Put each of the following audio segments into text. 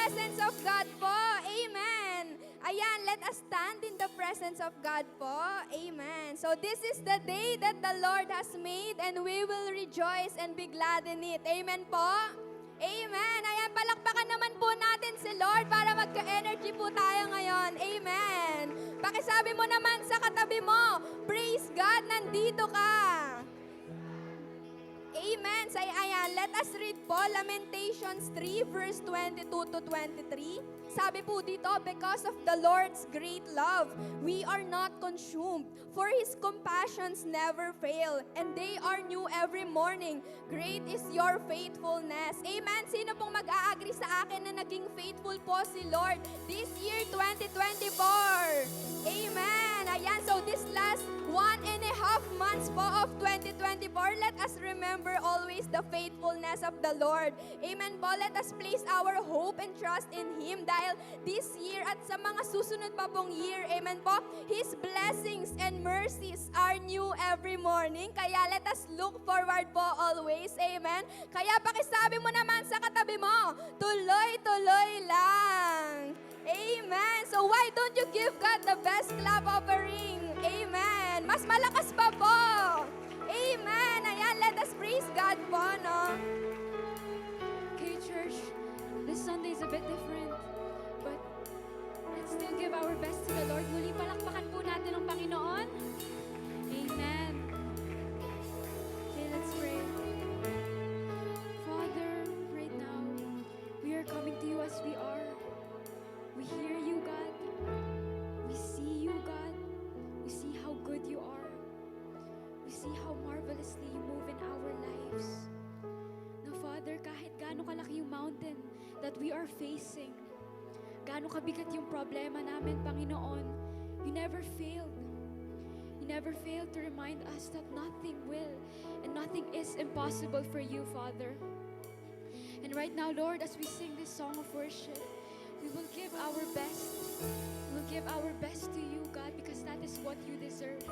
presence of God po. Amen. Ayan, let us stand in the presence of God po. Amen. So this is the day that the Lord has made and we will rejoice and be glad in it. Amen po. Amen. Ayan, palakpakan naman po natin si Lord para magka-energy po tayo ngayon. Amen. Pakisabi mo naman sa katabi mo, praise God, nandito ka. Amen. Say, ayan, let us read po Lamentations 3 verse 22 to 23. Sabi po dito, because of the Lord's great love, we are not consumed, for His compassions never fail, and they are new every morning. Great is your faithfulness. Amen. Sino pong mag-a-agree sa akin na naging faithful po si Lord this year 2024? Amen. Ayan, so this last 1.5 months po of 2024, let us remember always the faithfulness of the Lord. Amen po. Let us place our hope and trust in Him dahil this year at sa mga susunod pa pong year, amen po, His blessings and mercies are new every morning. Kaya let us look forward po always. Amen. Kaya pakisabi mo naman sa katabi mo, tuloy-tuloy lang. Amen. So why don't you give God the best clap offering? Amen. Mas malakas pa po. Amen. Ayan, let us praise God po, no? Okay, church, this Sunday is a bit different, but let's still give our best to the Lord. Muli palakpakan po natin ang Panginoon. Amen. Okay, let's pray. Father, right now, we are coming to you as we are. We hear you, God. We see you, God. We see how good you are. We see how marvelously you move in our lives. Now, Father, kahit gaano kalaki yung mountain that we are facing, gaano kabigat yung problema namin, Panginoon, you never failed. You never failed to remind us that nothing will and nothing is impossible for you, Father. And right now, Lord, as we sing this song of worship, we will give our best. We will give our best to you, God, because that is what you deserve.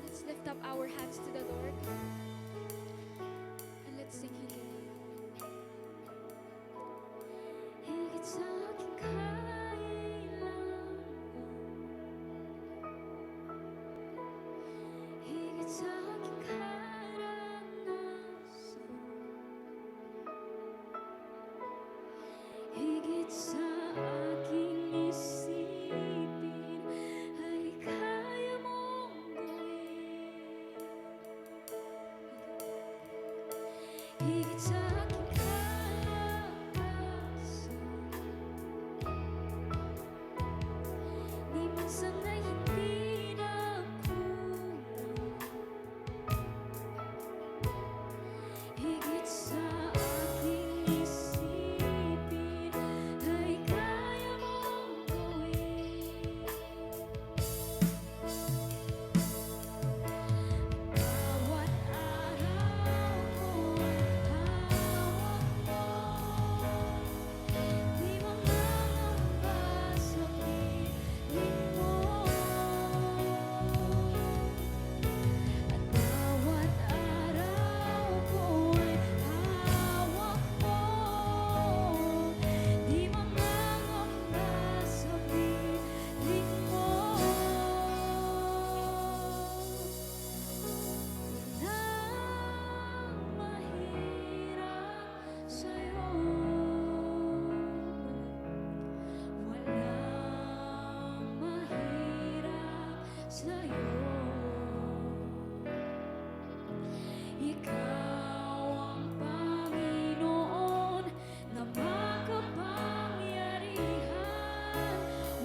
Let's lift up our hands to the Lord. And let's sing Him. Higit sa aking kailangan, higit sa aking karanasan, higit sa aking isipin, ay kaya mong gawin. Higit sa aking kalakasan, di man sana'y hindi na kulang. Higit sa aking isipin, ay kaya mong gawin. Bawat araw ko ay hawak mo, di mangangamba sa piling mo. At bawat araw ko ay hawak mo, di mangangamba sa piling mo. Walang mahirap sa'yo. Walang mahirap sa'yo. Ikaw ang Panginoon na makapangyarihan.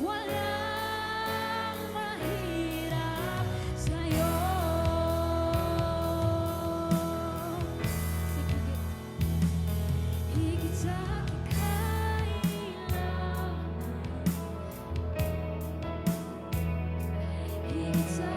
Walang mahirap sa'yo. Higit sa aking kailangan, higit sa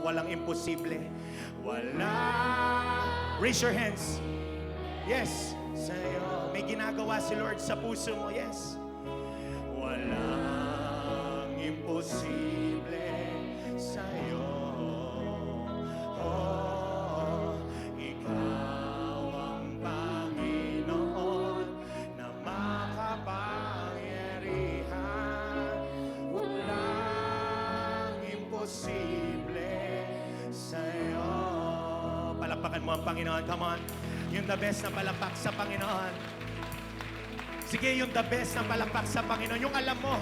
walang imposible. Wala. Raise your hands. Yes, sa'yo. May ginagawa si Lord sa puso mo. Yes. Walang imposible sa'yo. Oh, ikaw ang Panginoon na makapangyarihan. Walang imposible sa'yo. Palakpakan mo ang Panginoon. Come on. Yung the best na palakpak sa Panginoon. Sige, yung the best na palakpak sa Panginoon. Yung alam mo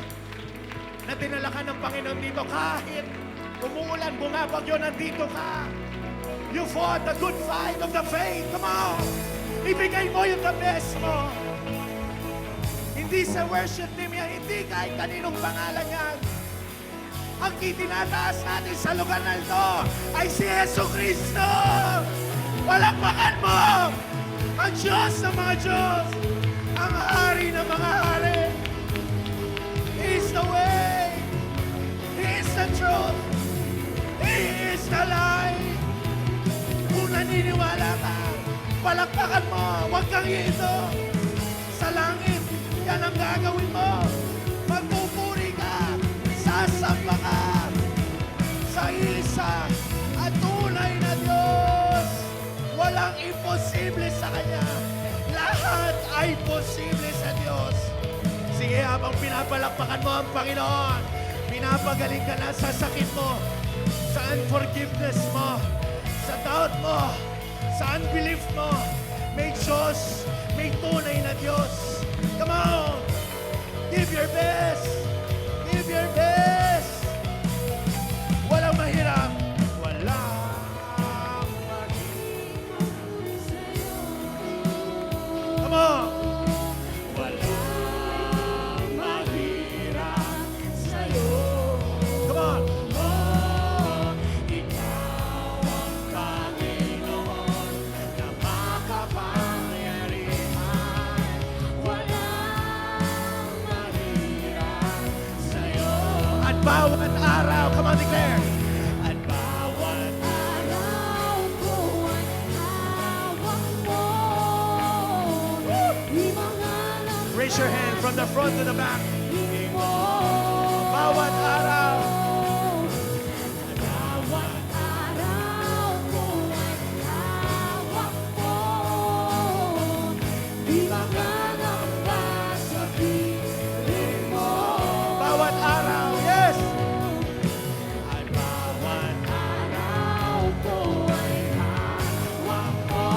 na dinala ka ng Panginoon dito kahit umuulan, bumabagyo, nandito ka. You fought the good fight of the faith. Come on. Ibigay mo yung the best mo. Hindi sa worship team yan, hindi kahit kaninong pangalan yan. Ang itinataas natin sa lugar na ito ay si Yesu Cristo. Palakpakan mo ang Diyos ng mga Diyos, ang Hari ng mga Hari. He is the way. He is the truth. He is the light. Kung naniniwala ka, palakpakan mo, huwag kang ito. Sa langit, yan ang gagawin mo. Magpupuri ka, sasamba ka sa isa at tunay na Diyos. Walang imposible sa Kanya. Lahat ay posible sa Diyos. Sige, habang pinapalakpakan mo ang Panginoon, pinapagaling ka na sa sakit mo, sa unforgiveness mo, sa doubt mo, sa unbelief mo. May Diyos, may tunay na Diyos. Come on! Give your best! Give your best! Walang mahirap. Walang Come on! Walang mahirap sa'yo. Come on! Oh, ikaw ang Panginoon na makapangyarihan. Walang mahirap sa'yo. At bawat araw, come on, declare. At bawat araw ko ay hawak mo. Raise your hand from the front to the back. Bawat araw. Bawat araw ko ay hawak mo. Di magagamba sa piling mo. Bawat araw, yes! At bawat araw ko ay hawak mo.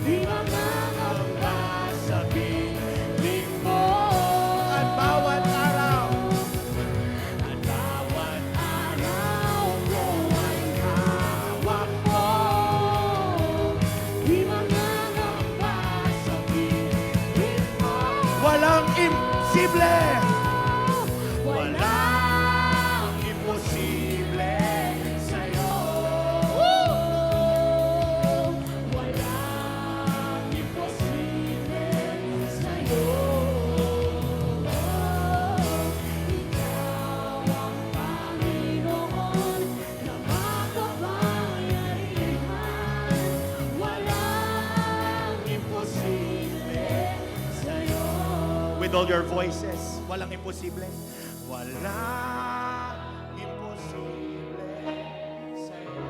Di magagamba sa piling mo. At bawat araw. At bawat araw ko ay hawak mo. Di magagamba sa piling mo. Walang imposible. Walang imposible sa'yo. Walang imposible sa'yo. Ikaw ang Panginoon na makapangyarihan. Walang imposible sa'yo. With all your voices, walang imposible. Walang imposible sa'yo.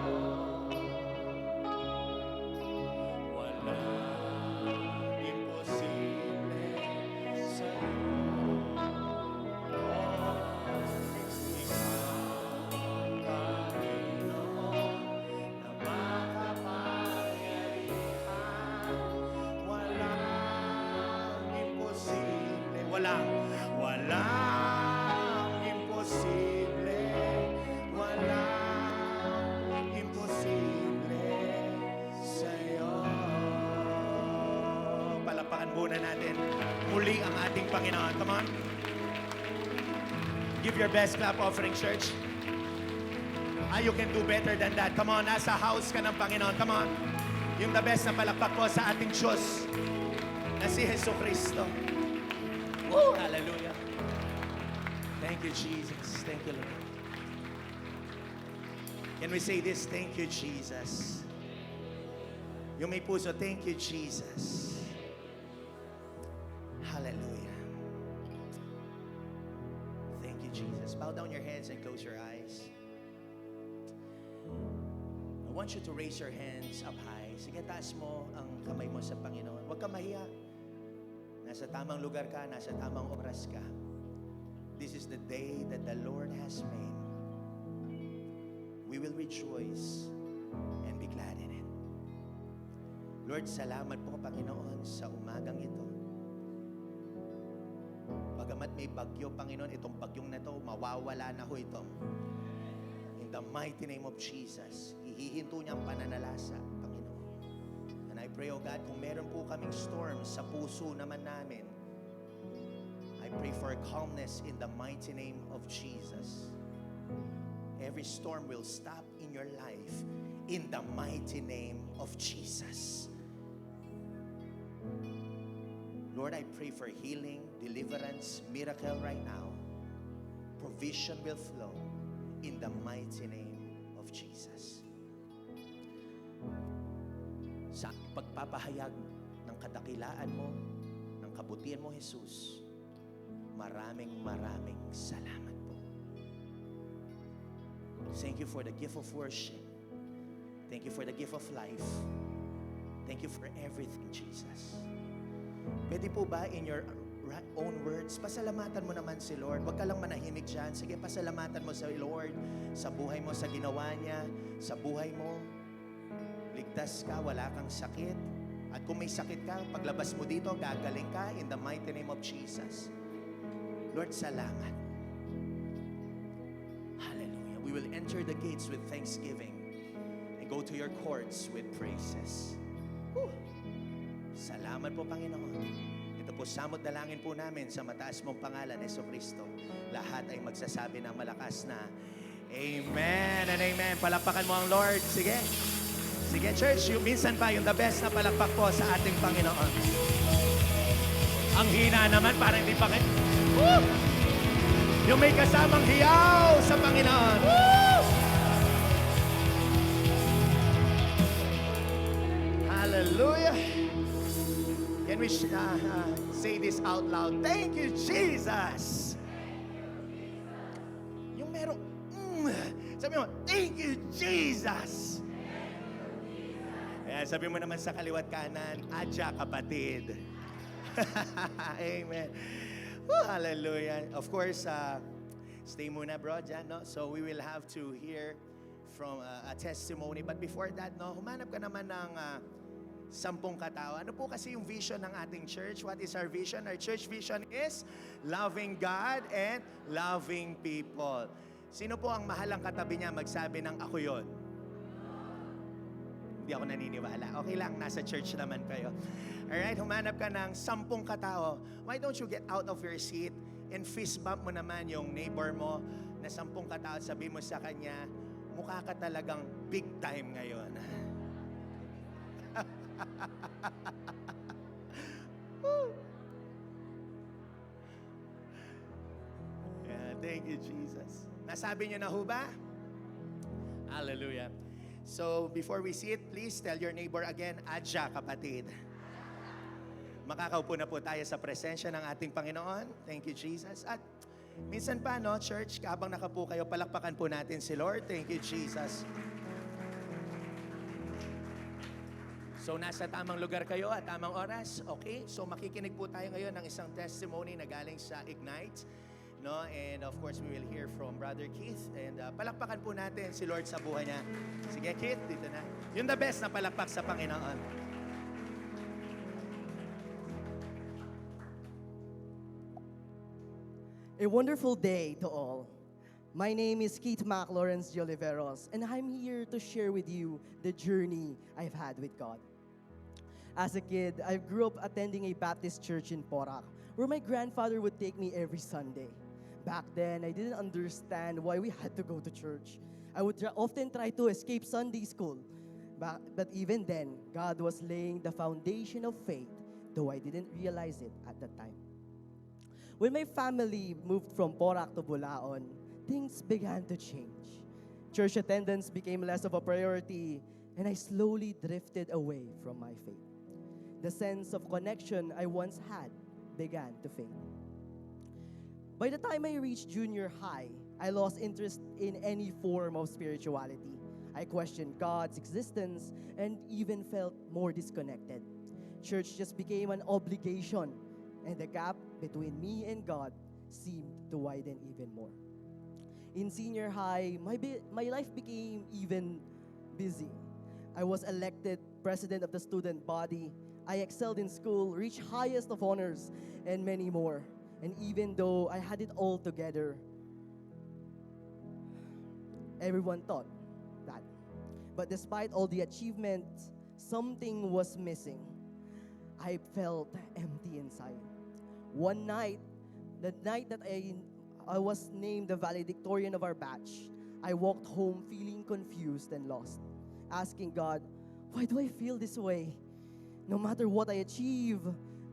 Walang imposible sa'yo. Walang imposible. Walang imposible sa'yo. Palapakan muna natin muli ang ating Panginoon. Come on. Give your best clap offering, church. You can do better than that. Come on, nasa house ka ng Panginoon. Come on. Yung the best na palakpak po sa ating Diyos na si Jesu Cristo. Woo! Hallelujah. Thank you, Jesus. Thank you, Lord. Can we say this? Thank you, Jesus. Yung may puso, thank you, Jesus. Hallelujah. Thank you, Jesus. Bow down your heads and close your eyes. I want you to raise your hands up high. Sige, taas mo ang kamay mo sa Panginoon. Huwag ka mahiya. Nasa tamang lugar ka, nasa tamang oras ka. This is the day that the Lord has made. We will rejoice and be glad in it. Lord, salamat po, Panginoon, sa umagang ito. Bagamat may bagyo, Panginoon, itong bagyong na ito, mawawala na ho ito. In the mighty name of Jesus, hihinto niya ang pananalasa, Panginoon. And I pray, O God, kung meron po kaming storm sa puso naman namin, I pray for calmness in the mighty name of Jesus. Every storm will stop in your life in the mighty name of Jesus. Lord, I pray for healing, deliverance, miracle right now. Provision will flow in the mighty name of Jesus. Sa pagpapahayag ng kadakilaan mo, ng kabutihan mo, Jesus, maraming salamat po. Thank you for the gift of worship. Thank you for the gift of life. Thank you for everything, Jesus. Pwede po ba in your own words, pasalamatan mo naman si Lord. Huwag ka lang manahimik dyan. Sige, pasalamatan mo sa Lord, sa buhay mo, sa ginawa niya, sa buhay mo. Ligtas ka, wala kang sakit. At kung may sakit ka, paglabas mo dito, gagaling ka in the mighty name of Jesus. Lord, salamat. Hallelujah. We will enter the gates with thanksgiving and go to your courts with praises. Whew. Salamat po, Panginoon. Ito po, samot dalangin po namin sa mataas mong pangalan, Jesucristo. Lahat ay magsasabi ng malakas na Amen and Amen. Palakpakan mo ang Lord. Sige. Sige, church. Yung minsan pa, yung the best na palakpak po sa ating Panginoon. Ang hina naman, parang hindi pa kayo. Woo! Yung may kasamang hiyaw sa Panginoon. Woo! Hallelujah. Can we say this out loud? Thank you, Jesus. Yung meron, sabi mo, thank you, Jesus. Ayan, sabi mo naman sa kaliwat kanan, adya kapatid. Amen. Woo, hallelujah. Of course, stay muna bro dyan, no? So we will have to hear from a testimony. But before that, no, humanap ka naman ng 10 katao. Ano po kasi yung vision ng ating church? What is our vision? Our church vision is loving God and loving people. Sino po ang mahalang katabi niya magsabi ng ako yon? Hindi ako naniniwala. Okay lang, nasa church naman kayo. Alright, humanap ka ng 10 katao. Why don't you get out of your seat and fist bump mo naman yung neighbor mo na 10 katao. Sabi mo sa kanya, mukha ka talagang big time ngayon. Yeah, thank you, Jesus. Nasabi niyo na ho ba? Hallelujah. So, before we sit, please tell your neighbor again, adya kapatid. Makakaupo na po tayo sa presensya ng ating Panginoon. Thank you, Jesus. At minsan pa, no, church, habang nakapo kayo, palakpakan po natin si Lord. Thank you, Jesus. So, nasa tamang lugar kayo at tamang oras. Okay? So, makikinig po tayo ngayon ng isang testimony na galing sa Ignite. No? And of course, we will hear from Brother Keith. And palakpakan po natin si Lord sa buhay niya. Sige, Keith, dito na. Yung the best na palakpak sa Panginoon. A wonderful day to all. My name is Keith Mac Lawrence de Oliveros, and I'm here to share with you the journey I've had with God. As a kid, I grew up attending a Baptist church in Porac, where my grandfather would take me every Sunday. Back then, I didn't understand why we had to go to church. I would often try to escape Sunday school. But even then, God was laying the foundation of faith, though I didn't realize it at the time. When my family moved from Porac to Bulaon, things began to change. Church attendance became less of a priority, and I slowly drifted away from my faith. The sense of connection I once had began to fade. By the time I reached junior high, I lost interest in any form of spirituality. I questioned God's existence and even felt more disconnected. Church just became an obligation, and the gap between me and God seemed to widen even more. In senior high, my life became even busy. I was elected president of the student body. I excelled in school, reached highest of honors, and many more. And even though I had it all together, everyone thought that. But despite all the achievements, something was missing. I felt empty inside. One night, the night that I was named the valedictorian of our batch, I walked home feeling confused and lost, asking God, why do I feel this way? No matter what I achieve,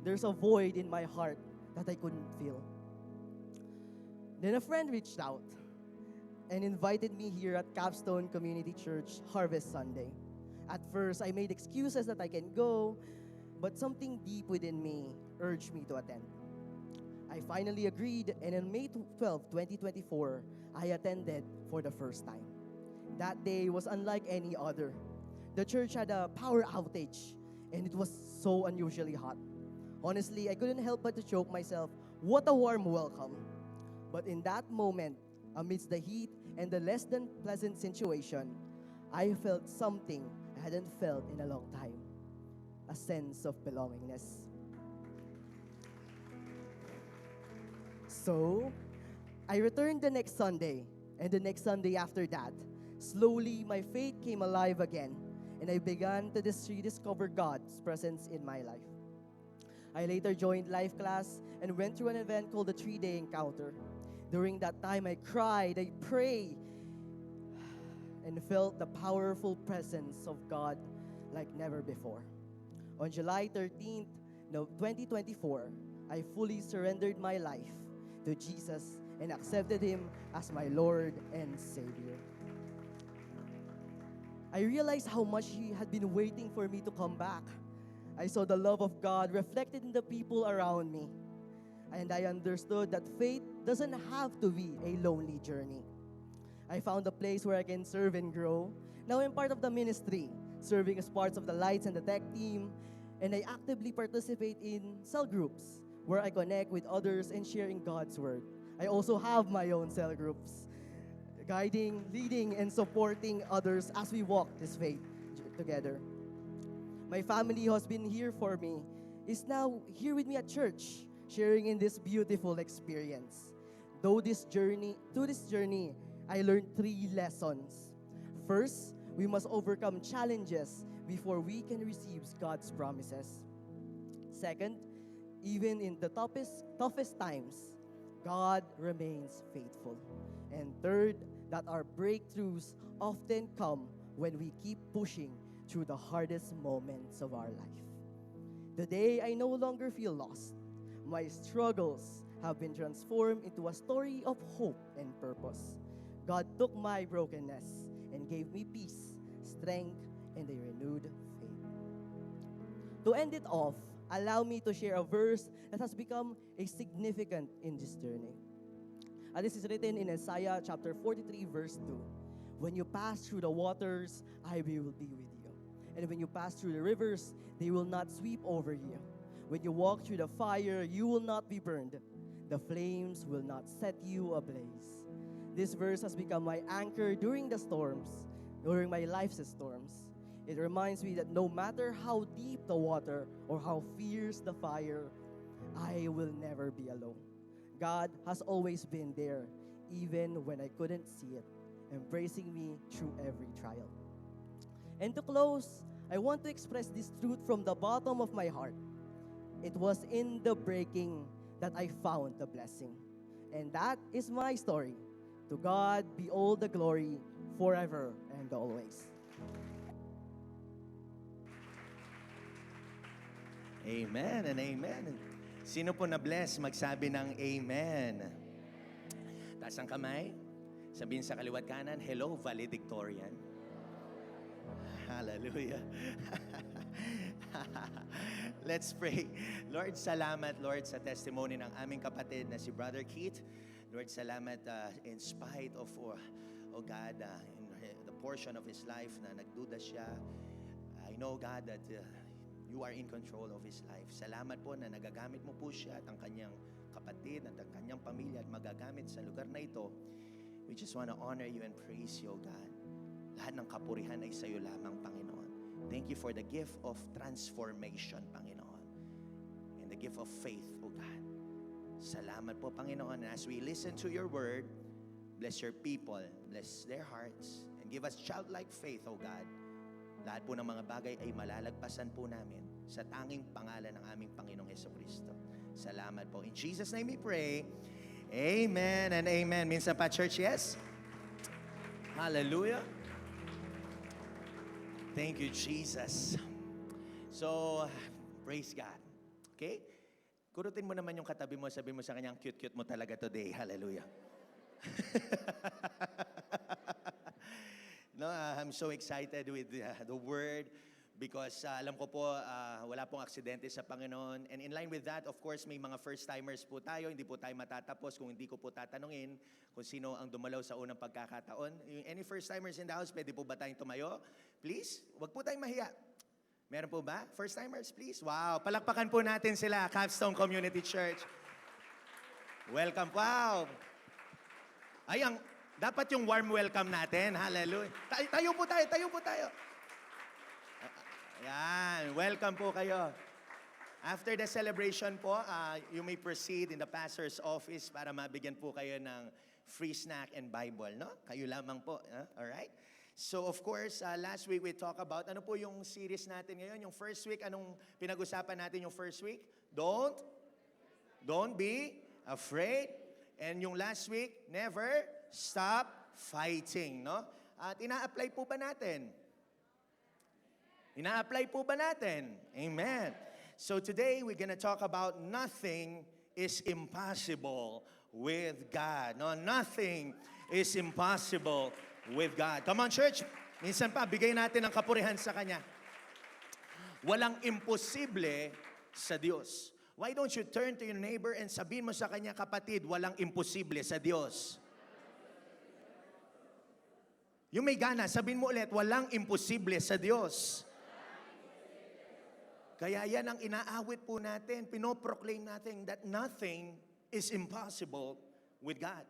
there's a void in my heart that I couldn't feel. Then a friend reached out and invited me here at Capstone Community Church Harvest Sunday. At first, I made excuses that I can go, but something deep within me urged me to attend. I finally agreed, and on May 12, 2024, I attended for the first time. That day was unlike any other. The church had a power outage, and it was so unusually hot. Honestly, I couldn't help but to choke myself. What a warm welcome. But in that moment, amidst the heat and the less than pleasant situation, I felt something I hadn't felt in a long time. A sense of belongingness. So, I returned the next Sunday, and the next Sunday after that. Slowly, my faith came alive again, and I began to rediscover God's presence in my life. I later joined life class and went through an event called the 3-day encounter. During that time, I cried, I prayed, and felt the powerful presence of God like never before. On July 13th, 2024, I fully surrendered my life to Jesus and accepted Him as my Lord and Savior. I realized how much He had been waiting for me to come back. I saw the love of God reflected in the people around me. And I understood that faith doesn't have to be a lonely journey. I found a place where I can serve and grow. Now I'm part of the ministry, serving as parts of the lights and the tech team, and I actively participate in cell groups where I connect with others and sharing God's word. I also have my own cell groups, guiding, leading, and supporting others as we walk this faith together. My family who has been here for me is now here with me at church, sharing in this beautiful experience. Through this journey, I learned 3 lessons. First, we must overcome challenges before we can receive God's promises. Second, even in the toughest times, God remains faithful. And third, that our breakthroughs often come when we keep pushing through the hardest moments of our life. Today, I no longer feel lost. My struggles have been transformed into a story of hope and purpose. God took my brokenness and gave me peace, strength, and a renewed faith. To end it off, allow me to share a verse that has become a significant in this journey. And this is written in Isaiah chapter 43, verse 2. When you pass through the waters, I will be with you. And when you pass through the rivers, they will not sweep over you. When you walk through the fire, you will not be burned. The flames will not set you ablaze. This verse has become my anchor during the storms, during my life's storms. It reminds me that no matter how deep the water or how fierce the fire, I will never be alone. God has always been there, even when I couldn't see it, embracing me through every trial. And to close, I want to express this truth from the bottom of my heart. It was in the breaking that I found the blessing. And that is my story. To God be all the glory forever and always. Amen and amen. Sino po na-bless magsabi ng amen? Taas ang kamay. Sabihin sa kaliwat kanan, hello, valedictorian. Hallelujah. Let's pray. Lord, salamat, Lord, sa testimony ng aming kapatid na si Brother Keith. Lord, salamat in spite of, oh God, in the portion of his life na nagduda siya. I know, God, that you are in control of his life. Salamat po na nagagamit mo po siya at ang kanyang kapatid at ang kanyang pamilya at magagamit sa lugar na ito. We just want to honor you and praise you, oh God. Lahat ng kapurihan ay sa iyo lamang, Panginoon. Thank you for the gift of transformation, Panginoon. And the gift of faith, oh God. Salamat po, Panginoon. And as we listen to your word, bless your people, bless their hearts, and give us childlike faith, oh God. Lahat po ng mga bagay ay malalagpasan po namin sa tanging pangalan ng aming Panginoong Jesucristo. Salamat po. In Jesus' name we pray. Amen and amen. Minsan pa, church, yes? Hallelujah. Thank you, Jesus. So, praise God. Okay? Kurutin mo naman yung katabi mo, sabi mo sa kanyang, cute-cute mo talaga today. Hallelujah. No, I'm so excited with the word because alam ko po wala pong aksidente sa Panginoon. And in line with that, of course, may mga first-timers po tayo. Hindi po tayo matatapos kung hindi ko po tatanungin kung sino ang dumalaw sa unang pagkakataon. Any first-timers in the house, pwede po ba tayong tumayo? Please, wag po tayong mahiya. Meron po ba? First-timers, please. Wow, palakpakan po natin sila, Capstone Community Church. Welcome. Wow. Dapat yung warm welcome natin. Hallelujah. Tayo po tayo, tayo po tayo. Ayan, welcome po kayo. After the celebration po, you may proceed in the pastor's office para mabigyan po kayo ng free snack and Bible, no? Kayo lamang po, alright? So of course, last week we talked about, ano po yung series natin ngayon? Yung first week, anong pinag-usapan natin yung first week? Don't be afraid. And yung last week, never stop fighting, no? At ina-apply po ba natin? Ina-apply po ba natin? Amen. So today, we're gonna talk about nothing is impossible with God. No, nothing is impossible with God. Come on, church. Minsan pa, bigay natin ang kapurihan sa Kanya. Walang imposible sa Diyos. Why don't you turn to your neighbor and sabihin mo sa kanya, kapatid, walang imposible sa Diyos. Yung may gana, sabihin mo ulit, walang imposible sa Diyos. Kaya yan ang inaawit po natin, pinoproclaim natin that nothing is impossible with God.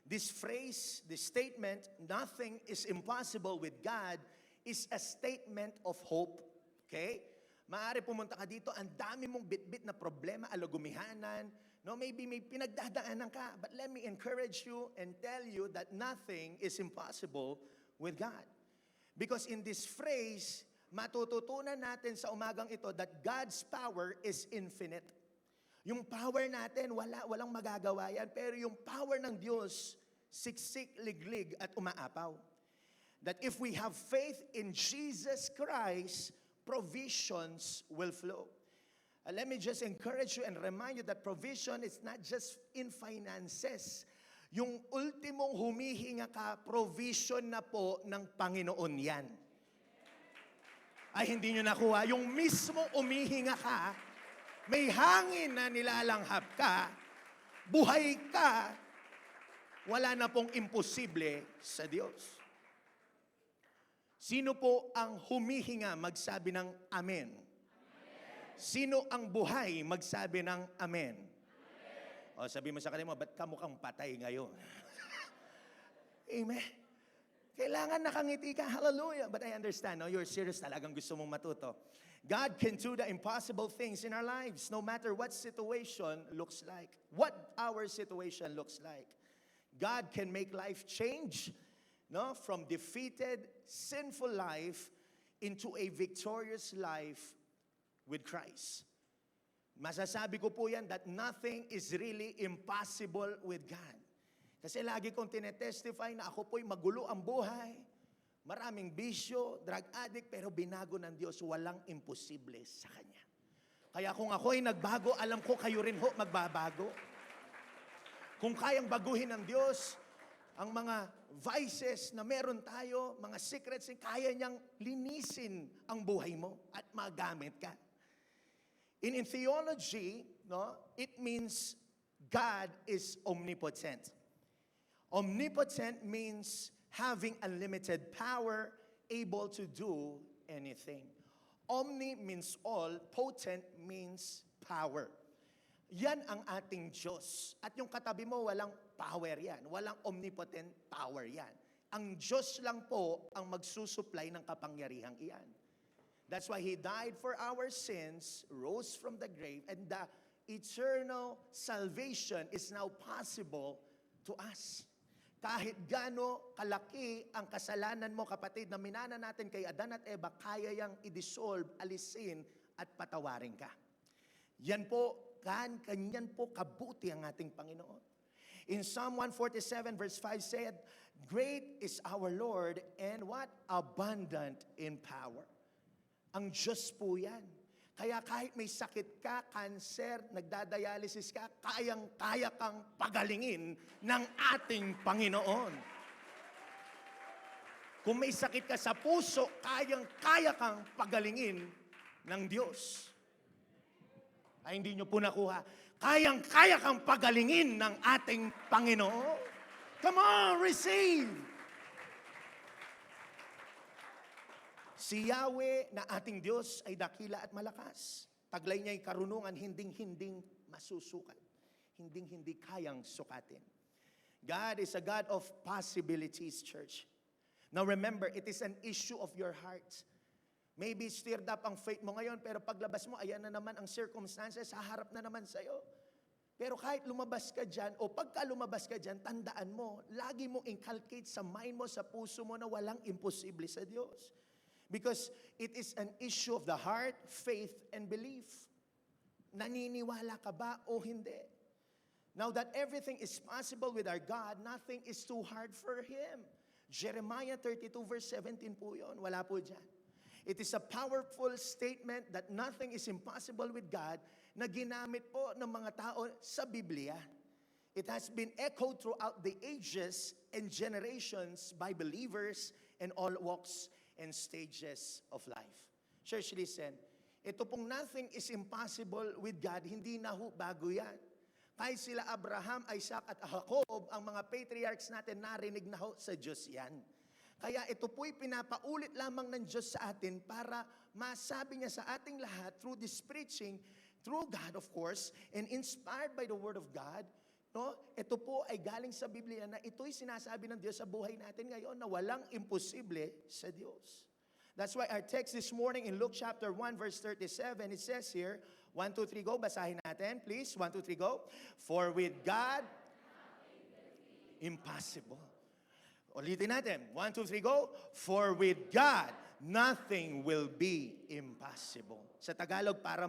This phrase, this statement, nothing is impossible with God, is a statement of hope. Okay? Maaari pumunta ka dito, ang dami mong bitbit na problema, alagumihanan, no, maybe may pinagdadaanan ka, but let me encourage you and tell you that nothing is impossible with God. Because in this phrase, matututunan natin sa umagang ito that God's power is infinite. Yung power natin, walang magagawa yan, pero yung power ng Diyos, siksik, liglig, at umaapaw. That if we have faith in Jesus Christ, provisions will flow. Let me just encourage you and remind you that provision is not just in finances. Yung ultimong humihinga ka, provision na po ng Panginoon yan. Ay, hindi nyo nakuha. Yung mismo umihinga ka, may hangin na nilalanghap ka, buhay ka, wala na pong imposible sa Diyos. Sino po ang humihinga magsabi ng amen? Sino ang buhay magsabi ng amen? O sabi mo sa kanila mo, ba't ka mukhang patay ngayon? Amen. Kailangan nakangiti ka, hallelujah. But I understand, no? You're serious, talagang gusto mong matuto. God can do the impossible things in our lives, no matter what situation looks like, what our situation looks like. God can make life change, no? From defeated, sinful life into a victorious life with Christ. Masasabi ko po yan that nothing is really impossible with God. Kasi lagi kong tinetestify na ako po'y magulo ang buhay, maraming bisyo, drug addict, pero binago ng Diyos, walang imposible sa Kanya. Kaya kung ako'y nagbago, alam ko kayo rin ho magbabago. Kung kayang baguhin ng Diyos, ang mga vices na meron tayo, mga secrets, kaya niyang linisin ang buhay mo at magamit ka. In theology, no, it means God is omnipotent. Omnipotent means having unlimited power, able to do anything. Omni means all, potent means power. Yan ang ating Diyos. At yung katabi mo, walang power yan. Walang omnipotent power yan. Ang Diyos lang po ang magsusupply ng kapangyarihang iyan. That's why He died for our sins, rose from the grave, and the eternal salvation is now possible to us. Kahit gaano kalaki ang kasalanan mo, kapatid, na minana natin kay Adan at Eva, kaya yang i-dissolve, alisin, at patawarin ka. Yan po, kanyan po kabuti ang ating Panginoon. In Psalm 147 verse 5 said, "Great is our Lord and what? Abundant in power." Ang Diyos po yan. Kaya kahit may sakit ka, cancer, nagdadialysis ka, kayang-kaya kang pagalingin ng ating Panginoon. Kung may sakit ka sa puso, kayang-kaya kang pagalingin ng Diyos. Ay, hindi nyo po nakuha. Kayang-kaya kang pagalingin ng ating Panginoon. Come on, receive! Si Yahweh na ating Diyos ay dakila at malakas. Taglay niya'y karunungan, hinding-hinding masusukat. Hinding-hindi kayang sukatin. God is a God of possibilities, church. Now remember, it is an issue of your heart. Maybe stirred up ang faith mo ngayon, pero paglabas mo, ayan na naman ang circumstances, haharap na naman sa'yo. Pero kahit lumabas ka dyan, o pagka lumabas ka dyan, tandaan mo, lagi mong inculcate sa mind mo, sa puso mo na walang imposible sa Diyos. Because it is an issue of the heart, faith, and belief. Naniniwala ka ba o hindi? Now that everything is possible with our God, nothing is too hard for Him. Jeremiah 32 verse 17 po yun. Wala po dyan. It is a powerful statement that nothing is impossible with God na ginamit po ng mga tao sa Biblia. It has been echoed throughout the ages and generations by believers in all walks and stages of life. Church, listen. Ito pong nothing is impossible with God, hindi na ho bago yan. Kahit sila Abraham, Isaac at Jacob, ang mga patriarchs natin, narinig na ho sa Diyos yan. Kaya ito po'y pinapaulit lamang ng Diyos sa atin para masabi niya sa ating lahat through this preaching, through God of course, and inspired by the Word of God, no? Ito po ay galing sa Biblia na ito'y sinasabi ng Diyos sa buhay natin ngayon na walang imposible sa Diyos. That's why our text this morning in Luke chapter 1 verse 37, it says here, 1, 2, 3, go. Basahin natin, please. 1, 2, 3, go. For with God, impossible. Ulitin natin. 1, 2, 3, go. For with God, nothing will be impossible. Sa Tagalog, para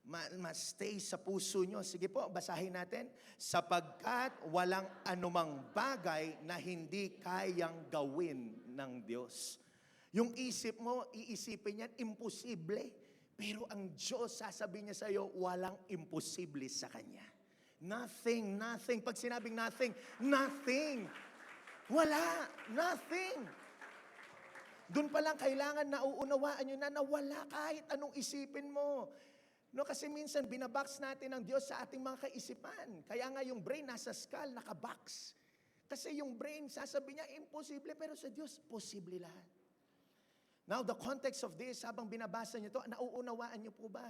ma-stay sa puso nyo. Sige po, basahin natin. Sapagkat walang anumang bagay na hindi kayang gawin ng Diyos. Yung isip mo, iisipin yan, imposible. Pero ang Diyos, sasabihin niya sa iyo, walang imposible sa Kanya. Nothing, nothing. Pag sinabing nothing, nothing. Wala, nothing. Doon pa lang kailangan nauunawaan nyo na wala kahit anong isipin mo. No, kasi minsan binabox natin ang Diyos sa ating mga kaisipan. Kaya nga yung brain nasa skull, nakabox. Kasi yung brain, sasabi niya, imposible, pero sa Diyos, posible lahat. Now, the context of this, habang binabasa niyo ito, nauunawaan niyo po ba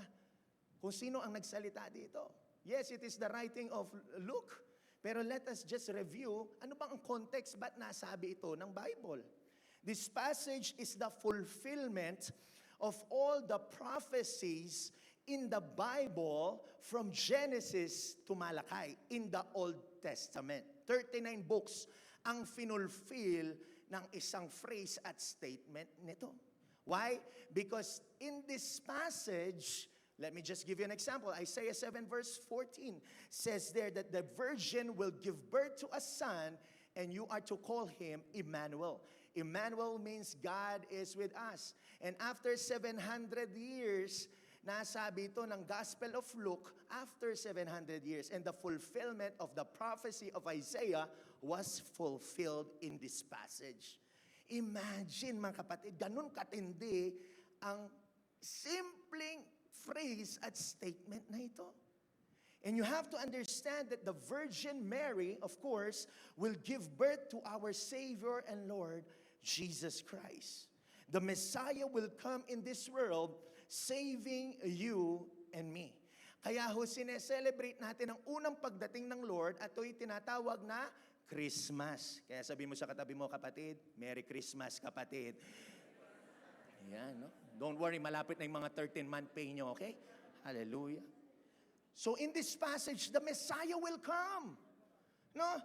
kung sino ang nagsalita dito? Yes, it is the writing of Luke. Pero let us just review, ano bang ang context, ba't nasabi ito ng Bible? This passage is the fulfillment of all the prophecies in the Bible from Genesis to Malachi in the Old Testament. 39 books ang finulfill ng isang phrase at statement nito. Why? Because in this passage, let me just give you an example. Isaiah 7 verse 14 says there that the virgin will give birth to a son and you are to call him Emmanuel. Emmanuel means God is with us. And after 700 years, Nasabi ito ng Gospel of Luke after 700 years. And the fulfillment of the prophecy of Isaiah was fulfilled in this passage. Imagine mga kapatid, ganun katindi ang simpleng phrase at statement na ito. And you have to understand that the Virgin Mary, of course, will give birth to our Savior and Lord, Jesus Christ. The Messiah will come in this world, saving you and me. Kaya ho, sineselebrate natin ang unang pagdating ng Lord at ito'y tinatawag na Christmas. Kaya sabi mo sa katabi mo, kapatid, Merry Christmas, kapatid. Yan, no? Don't worry, malapit na yung mga 13-month pay nyo, okay? Hallelujah. So in this passage, the Messiah will come. No?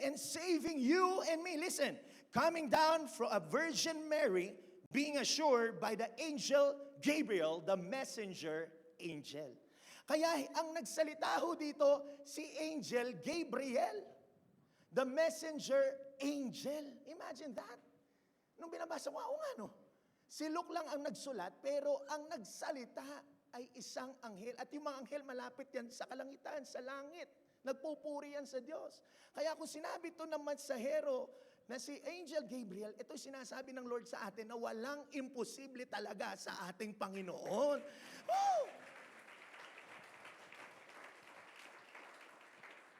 And saving you and me. Listen, coming down from a Virgin Mary, being assured by the angel Gabriel, the messenger angel. Kaya ang nagsalita ho dito, si Angel Gabriel. The messenger angel. Imagine that. Nung binabasa ko, nga no. Si Luke lang ang nagsulat, pero ang nagsalita ay isang anghel. At yung mga anghel malapit yan sa kalangitan, sa langit. Nagpupuri yan sa Diyos. Kaya kung sinabi ito ng mensahero na si Angel Gabriel, ito sinasabi ng Lord sa atin na walang imposible talaga sa ating Panginoon. Woo!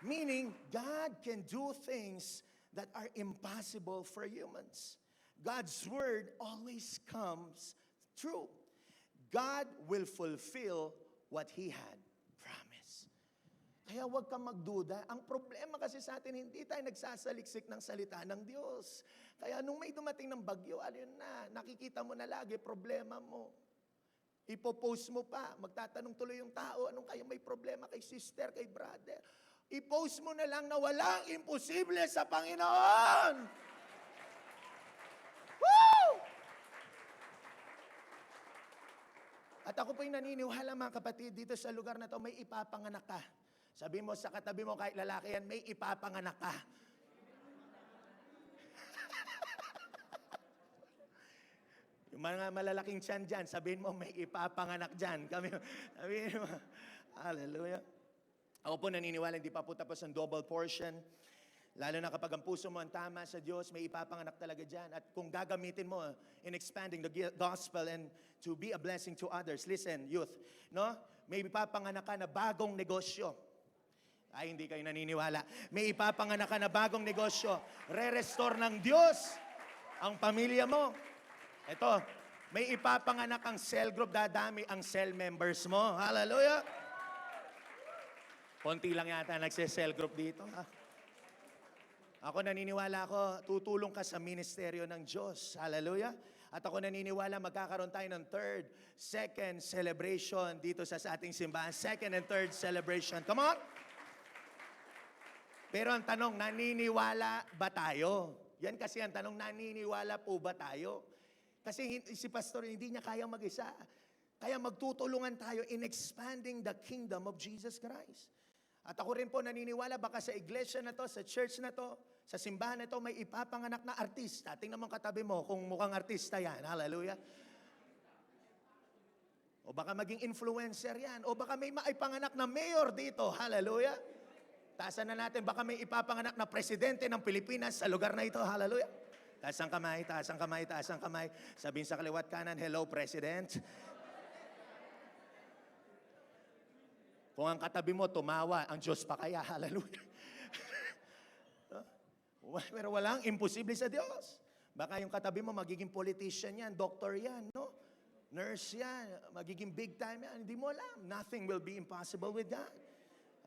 Meaning, God can do things that are impossible for humans. God's word always comes true. God will fulfill what He had promised. Kaya huwag kang magduda. Ang problema kasi sa atin, hindi tayo nagsasaliksik ng salita ng Diyos. Kaya nung may dumating ng bagyo, alin na, nakikita mo na lagi, problema mo. Ipopost mo pa, magtatanong tuloy yung tao, anong kayo may problema kay sister, kay brother. I-post mo na lang na walang imposible sa Panginoon. Woo! At ako po'y naniniwala mga kapatid, dito sa lugar na to may ipapanganak ka. Sabi mo sa katabi mo kahit lalaki yan, may ipapanganak ka. Yung mga malalaking tiyan dyan, sabihin mo may ipapanganak dyan. Sabihin mo, hallelujah. Ako po naniniwala, hindi pa po tapos ang double portion. Lalo na kapag ang puso mo ang tama sa Diyos, may ipapanganak talaga dyan. At kung gagamitin mo in expanding the gospel and to be a blessing to others, listen, youth, no? May ipapanganak ka na bagong negosyo. Ay, hindi kayo naniniwala. May ipapanganak ka na bagong negosyo. Re-restore ng Diyos ang pamilya mo. Ito, may ipapanganak ang cell group, dadami ang cell members mo. Hallelujah! Konti lang yata nagse-cell group dito, ha? Ako naniniwala ako, tutulong ka sa ministeryo ng Diyos. Hallelujah. At ako naniniwala, magkakaroon tayo ng second celebration dito sa ating simbahan. Second and third celebration. Come on! Pero ang tanong, naniniwala ba tayo? Yan kasi ang tanong, naniniwala po ba tayo? Kasi si pastor, hindi niya kayang mag-isa. Kaya magtutulungan tayo in expanding the kingdom of Jesus Christ. At ako rin po naniniwala, baka sa iglesia na to, sa church na to, sa simbahan na to, may ipapanganak na artista. Tingnan mo katabi mo kung mukhang artista yan. Hallelujah. O baka maging influencer yan. O baka may maipanganak na mayor dito. Hallelujah. Taasan na natin, baka may ipapanganak na presidente ng Pilipinas sa lugar na ito. Hallelujah. Taas ang kamay, taas ang kamay, taas ang kamay. Sabihin sa kaliwat kanan, hello, President. Kung ang katabi mo tumawa, ang Diyos pa kaya. Hallelujah. Pero walang imposible sa Diyos. Baka yung katabi mo magiging politician yan, doctor yan, no? Nurse yan, magiging big time yan. Hindi mo alam. Nothing will be impossible with God.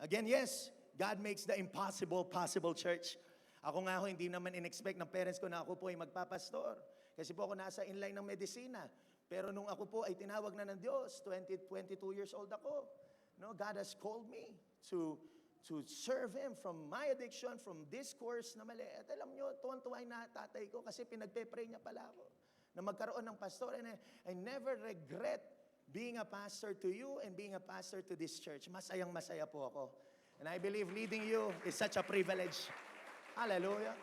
Again, yes, God makes the impossible possible, church. Ako nga ho, hindi naman in-expect ng parents ko na ako po ay magpapastor. Kasi po ako nasa inline ng medisina. Pero nung ako po ay tinawag na ng Diyos, 22 years old ako. No, God has called me to serve Him from my addiction, from this course na mali. At alam nyo, tuwan-tuwa na tatay ko kasi pinagpe-pray niya pala ako na magkaroon ng pastor. And I never regret being a pastor to you and being a pastor to this church. Masayang-masaya po ako. And I believe leading you is such a privilege. Hallelujah.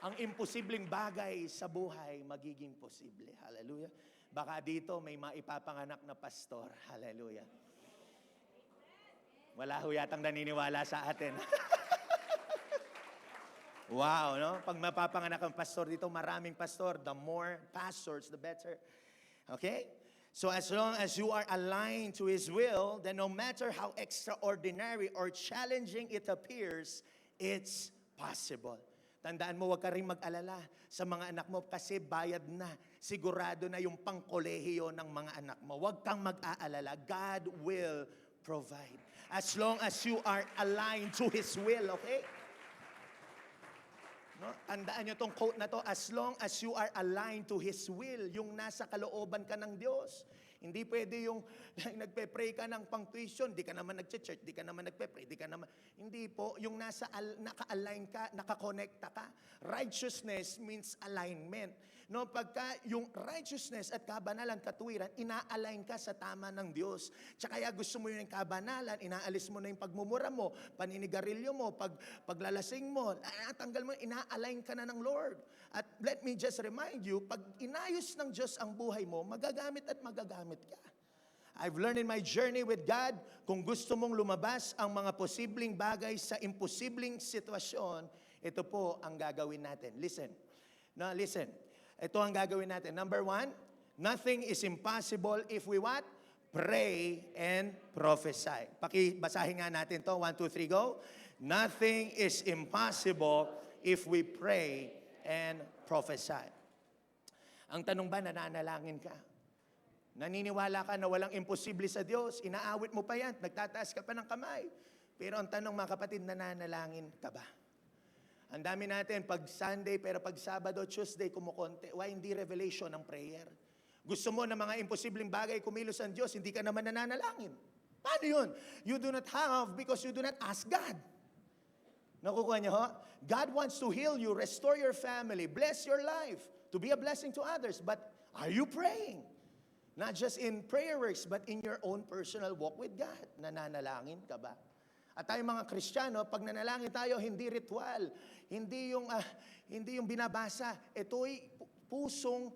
Ang imposibleng bagay sa buhay magiging posible. Hallelujah. Baka dito may maipapanganak na pastor. Hallelujah. Wala ho yatang naniniwala sa atin. Wow, no? Pag mapapanganak ang pastor dito, maraming pastor. The more pastors, the better. Okay? So as long as you are aligned to His will, then no matter how extraordinary or challenging it appears, it's possible. Tandaan mo, huwag ka rin mag-alala sa mga anak mo kasi bayad na. Sigurado na yung pangkolehiyo ng mga anak mo. Huwag kang mag-aalala. God will provide. As long as you are aligned to His will, okay? No? Tandaan nyo tong quote na to, as long as you are aligned to His will, yung nasa kalooban ka ng Diyos. Hindi pwede yung nagpe-pray ka ng pang-tuition, di ka naman nagche-church, di ka naman nagpe-pray, di ka naman... Hindi po, yung naka-align ka, naka-connecta ka. Righteousness means alignment. No, pagka yung righteousness at kabanalan, katuwiran, ina-align ka sa tama ng Diyos. Tsaka kaya gusto mo yun yung kabanalan, inaalis mo na yung pagmumura mo, paninigarilyo mo, paglalasing mo, tanggal mo, ina-align ka na ng Lord. At let me just remind you, pag inayos ng Diyos ang buhay mo, magagamit at magagamit ka. I've learned in my journey with God, kung gusto mong lumabas ang mga posibleng bagay sa imposibleng sitwasyon, ito po ang gagawin natin. Listen. Now, listen. Ito ang gagawin natin. Number 1, nothing is impossible if we what? Pray and prophesy. Pakibasahin nga natin to. 1, 2, 3, go. Nothing is impossible if we pray and prophesy. Ang tanong ba, nananalangin ka? Naniniwala ka na walang imposible sa Diyos? Inaawit mo pa yan, nagtataas ka pa ng kamay. Pero ang tanong mga kapatid, nananalangin ka ba? Ang dami natin, pag Sunday, pero pag Sabado, Tuesday, kumukonte. Why hindi revelation ng prayer? Gusto mo na mga imposibleng bagay kumilos ang Diyos, hindi ka naman nananalangin. Paano yun? You do not have because you do not ask God. Nakukuha niyo, ho? God wants to heal you, restore your family, bless your life, to be a blessing to others. But are you praying? Not just in prayer works, but in your own personal walk with God. Nananalangin ka ba? At tayo mga Kristiyano, pag nanalangin tayo, hindi ritual, hindi yung binabasa. Ito'y pusong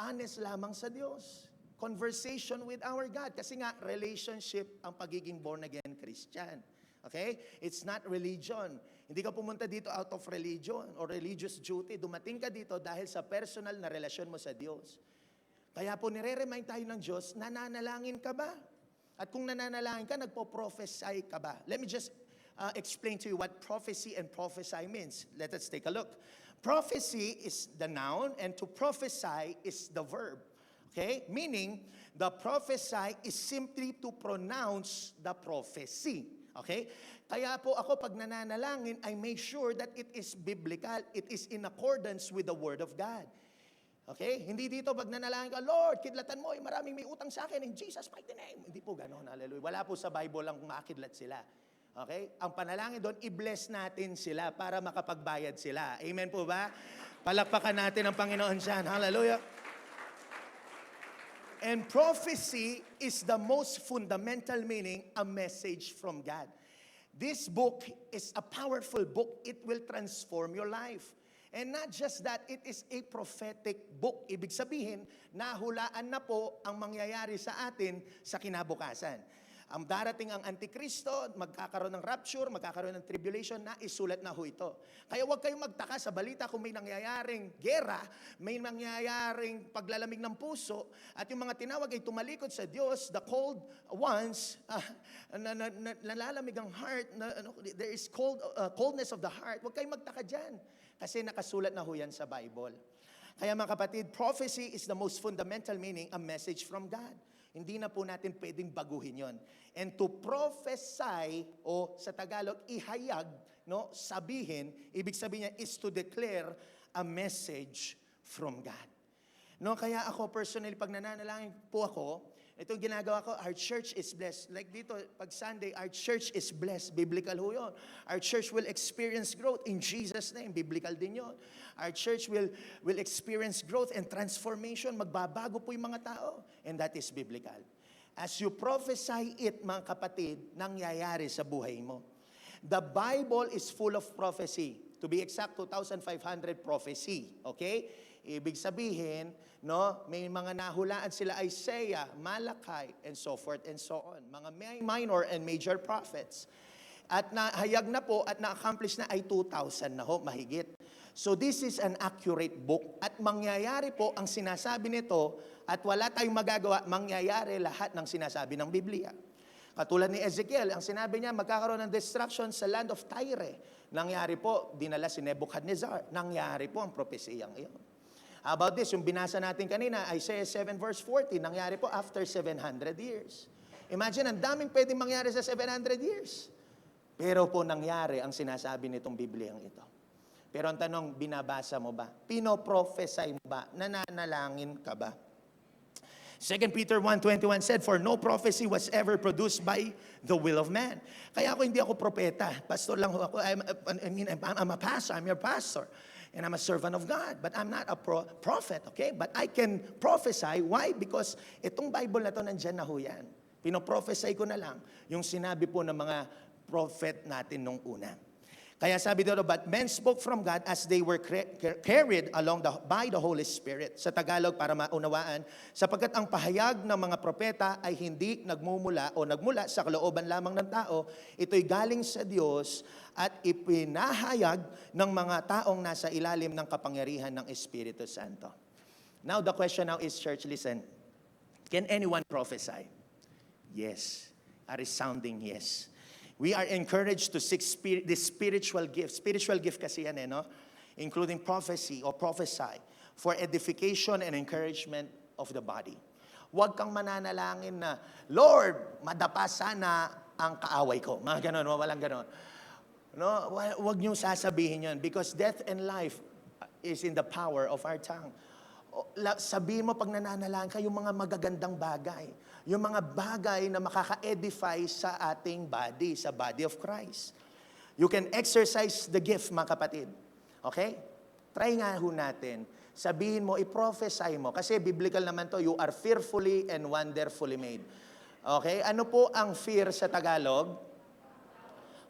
honest lamang sa Diyos. Conversation with our God. Kasi nga, relationship ang pagiging born-again Christian. Okay? It's not religion. Hindi ka pumunta dito out of religion or religious duty. Dumating ka dito dahil sa personal na relasyon mo sa Diyos. Kaya po nire-remind tayo ng Diyos, nananalangin ka ba? At kung nananalangin ka, nagpo-prophesy ka ba? Let me just explain to you what prophecy and prophesy means. Let us take a look. Prophecy is the noun and to prophesy is the verb. Okay? Meaning, the prophesy is simply to pronounce the prophecy. Okay? Kaya po ako pag nananalangin, I make sure that it is biblical. It is in accordance with the Word of God. Okay? Hindi dito pag nanalangin ka, Lord, kidlatan mo, maraming may utang sa akin in Jesus' mighty name. Hindi po gano'n, hallelujah. Wala po sa Bible lang makidlat sila. Okay? Ang panalangin doon, i-bless natin sila para makapagbayad sila. Amen po ba? Palakpakan natin ang Panginoon dyan. Hallelujah. And prophecy is the most fundamental meaning, a message from God. This book is a powerful book. It will transform your life. And not just that, it is a prophetic book. Ibig sabihin, nahulaan na po ang mangyayari sa atin sa kinabukasan. Ang darating ang Antikristo, magkakaroon ng rapture, magkakaroon ng tribulation, na isulat na ho ito. Kaya huwag kayong magtaka sa balita kung may nangyayaring gera, may nangyayaring paglalamig ng puso, at yung mga tinawag ay tumalikod sa Diyos, the cold ones, nalalamig ang heart, there is coldness of the heart. Huwag kayong magtaka dyan. Kasi nakasulat na ho yan sa Bible. Kaya mga kapatid, prophecy is the most fundamental meaning, a message from God. Hindi na po natin pwedeng baguhin yon. And to prophesy, o sa Tagalog, ihayag, no, sabihin, ibig sabihin niya is to declare a message from God. No, kaya ako personally, pag nananalangin po ako, itong ginagawa ko, our church is blessed. Like dito, pag Sunday, our church is blessed. Biblical ho yun. Our church will experience growth in Jesus' name. Biblical din yun. Our church will experience growth and transformation. Magbabago po yung mga tao. And that is biblical. As you prophesy it, mga kapatid, nangyayari sa buhay mo. The Bible is full of prophecy. To be exact, 2,500 prophecy. Okay? Ibig sabihin, no, may mga nahulaan sila Isaiah, Malachi, and so forth and so on. Mga minor and major prophets. At nahayag na po at na-accomplish na ay 2,000 na ho, mahigit. So this is an accurate book. At mangyayari po ang sinasabi nito at wala tayong magagawa, mangyayari lahat ng sinasabi ng Biblia. Katulad ni Ezekiel, ang sinabi niya, magkakaroon ng destruction sa land of Tyre. Nangyari po, dinala si Nebuchadnezzar. Nangyari po ang propesiyang iyon. How about this, yung binasa natin kanina, Isaiah 7 verse 40, nangyari po after 700 years. Imagine, ang daming pwedeng mangyari sa 700 years. Pero po nangyari ang sinasabi nitong Bibliang ito. Pero ang tanong, binabasa mo ba? Pinoprophesy mo ba? Nananalangin ka ba? 2 Peter 1:21 said, "For no prophecy was ever produced by the will of man." Kaya hindi ako propeta. Pastor lang ako. I'm a pastor. I'm your pastor. And I'm a servant of God. But I'm not a prophet, okay? But I can prophesy. Why? Because itong Bible na to, nandyan na ho yan. Pinoprophesy ko na lang yung sinabi po ng mga prophet natin nung una. Kaya sabi dito, but men spoke from God as they were carried along by the Holy Spirit. Sa Tagalog, para maunawaan, sapagkat ang pahayag ng mga propeta ay hindi nagmumula o nagmula sa kalooban lamang ng tao, ito'y galing sa Diyos at ipinahayag ng mga taong nasa ilalim ng kapangyarihan ng Espiritu Santo. Now the question now is, church, listen. Can anyone prophesy? Yes. A resounding yes. We are encouraged to seek the spiritual gift. Spiritual gift kasi yan no? Including prophecy or prophesy for edification and encouragement of the body. Huwag kang mananalangin na, Lord, madapa sana ang kaaway ko. Mga ganon, walang ganon. No, huwag niyo sasabihin yan because death and life is in the power of our tongue. Sabihin mo pag nananalangin ka, yung mga magagandang bagay. Yung mga bagay na makaka-edify sa ating body, sa body of Christ. You can exercise the gift, mga kapatid. Okay? Try nga ho natin. Sabihin mo, i-prophesy mo. Kasi biblical naman to, you are fearfully and wonderfully made. Okay? Ano po ang fear sa Tagalog?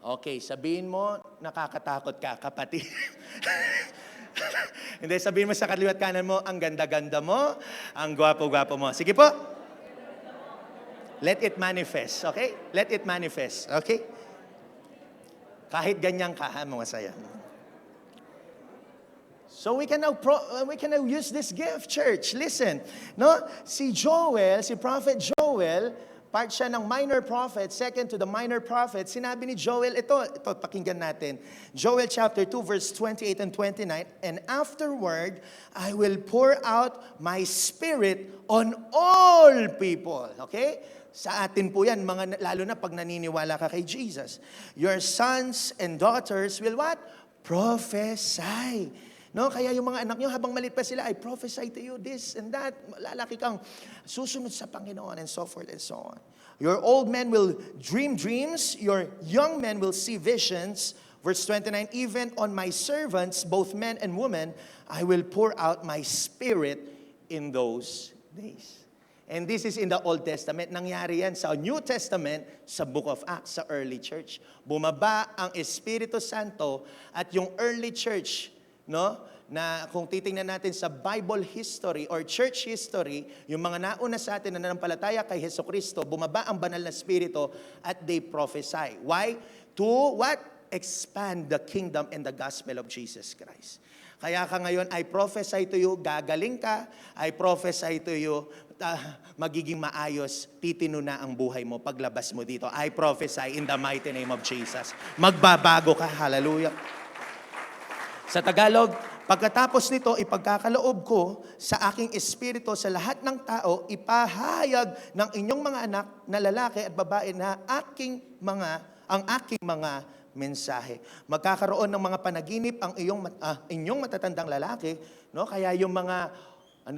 Okay, sabihin mo, nakakatakot ka, kapatid. Hindi, sabihin mo sa kaliwat kanan mo, ang ganda-ganda mo, ang gwapo-gwapo mo. Sige po. Let it manifest, okay? Let it manifest, okay? Kahit ganyan ka, masaya. So we can now use this gift, church. Listen, no? Si Joel, si Prophet Joel, part siya ng minor prophet, second to the minor prophet. Sinabi ni Joel, ito pakinggan natin. Joel chapter 2 verse 28 and 29, and afterward, I will pour out my spirit on all people. Okay? Sa atin po yan, lalo na pag naniniwala ka kay Jesus. Your sons and daughters will what? Prophesy. No, kaya yung mga anak nyo, habang maliit pa sila, I prophesy to you this and that. Lalaki kang susunod sa Panginoon and so forth and so on. Your old men will dream dreams. Your young men will see visions. Verse 29, even on my servants, both men and women, I will pour out my spirit in those days. And this is in the Old Testament. Nangyari yan sa New Testament, sa Book of Acts, sa early church. Bumaba ang Espiritu Santo at yung early church, no, na kung titingnan natin sa Bible history or church history, yung mga nauna sa atin na nanampalataya kay Jesucristo, bumaba ang banal na Espiritu at they prophesy. Why? To what? Expand the kingdom and the gospel of Jesus Christ. Kaya ka ngayon, I prophesy to you, gagaling ka. I prophesy to you, magiging maayos, titino na ang buhay mo paglabas mo dito. I prophesy in the mighty name of Jesus. Magbabago ka, hallelujah. Sa Tagalog, pagkatapos nito, ipagkakaloob ko sa aking espiritu sa lahat ng tao, ipahayag ng inyong mga anak na lalaki at babae na ang aking mga mensahe. Magkakaroon ng mga panaginip ang inyong matatandang lalaki, no? Kaya yung mga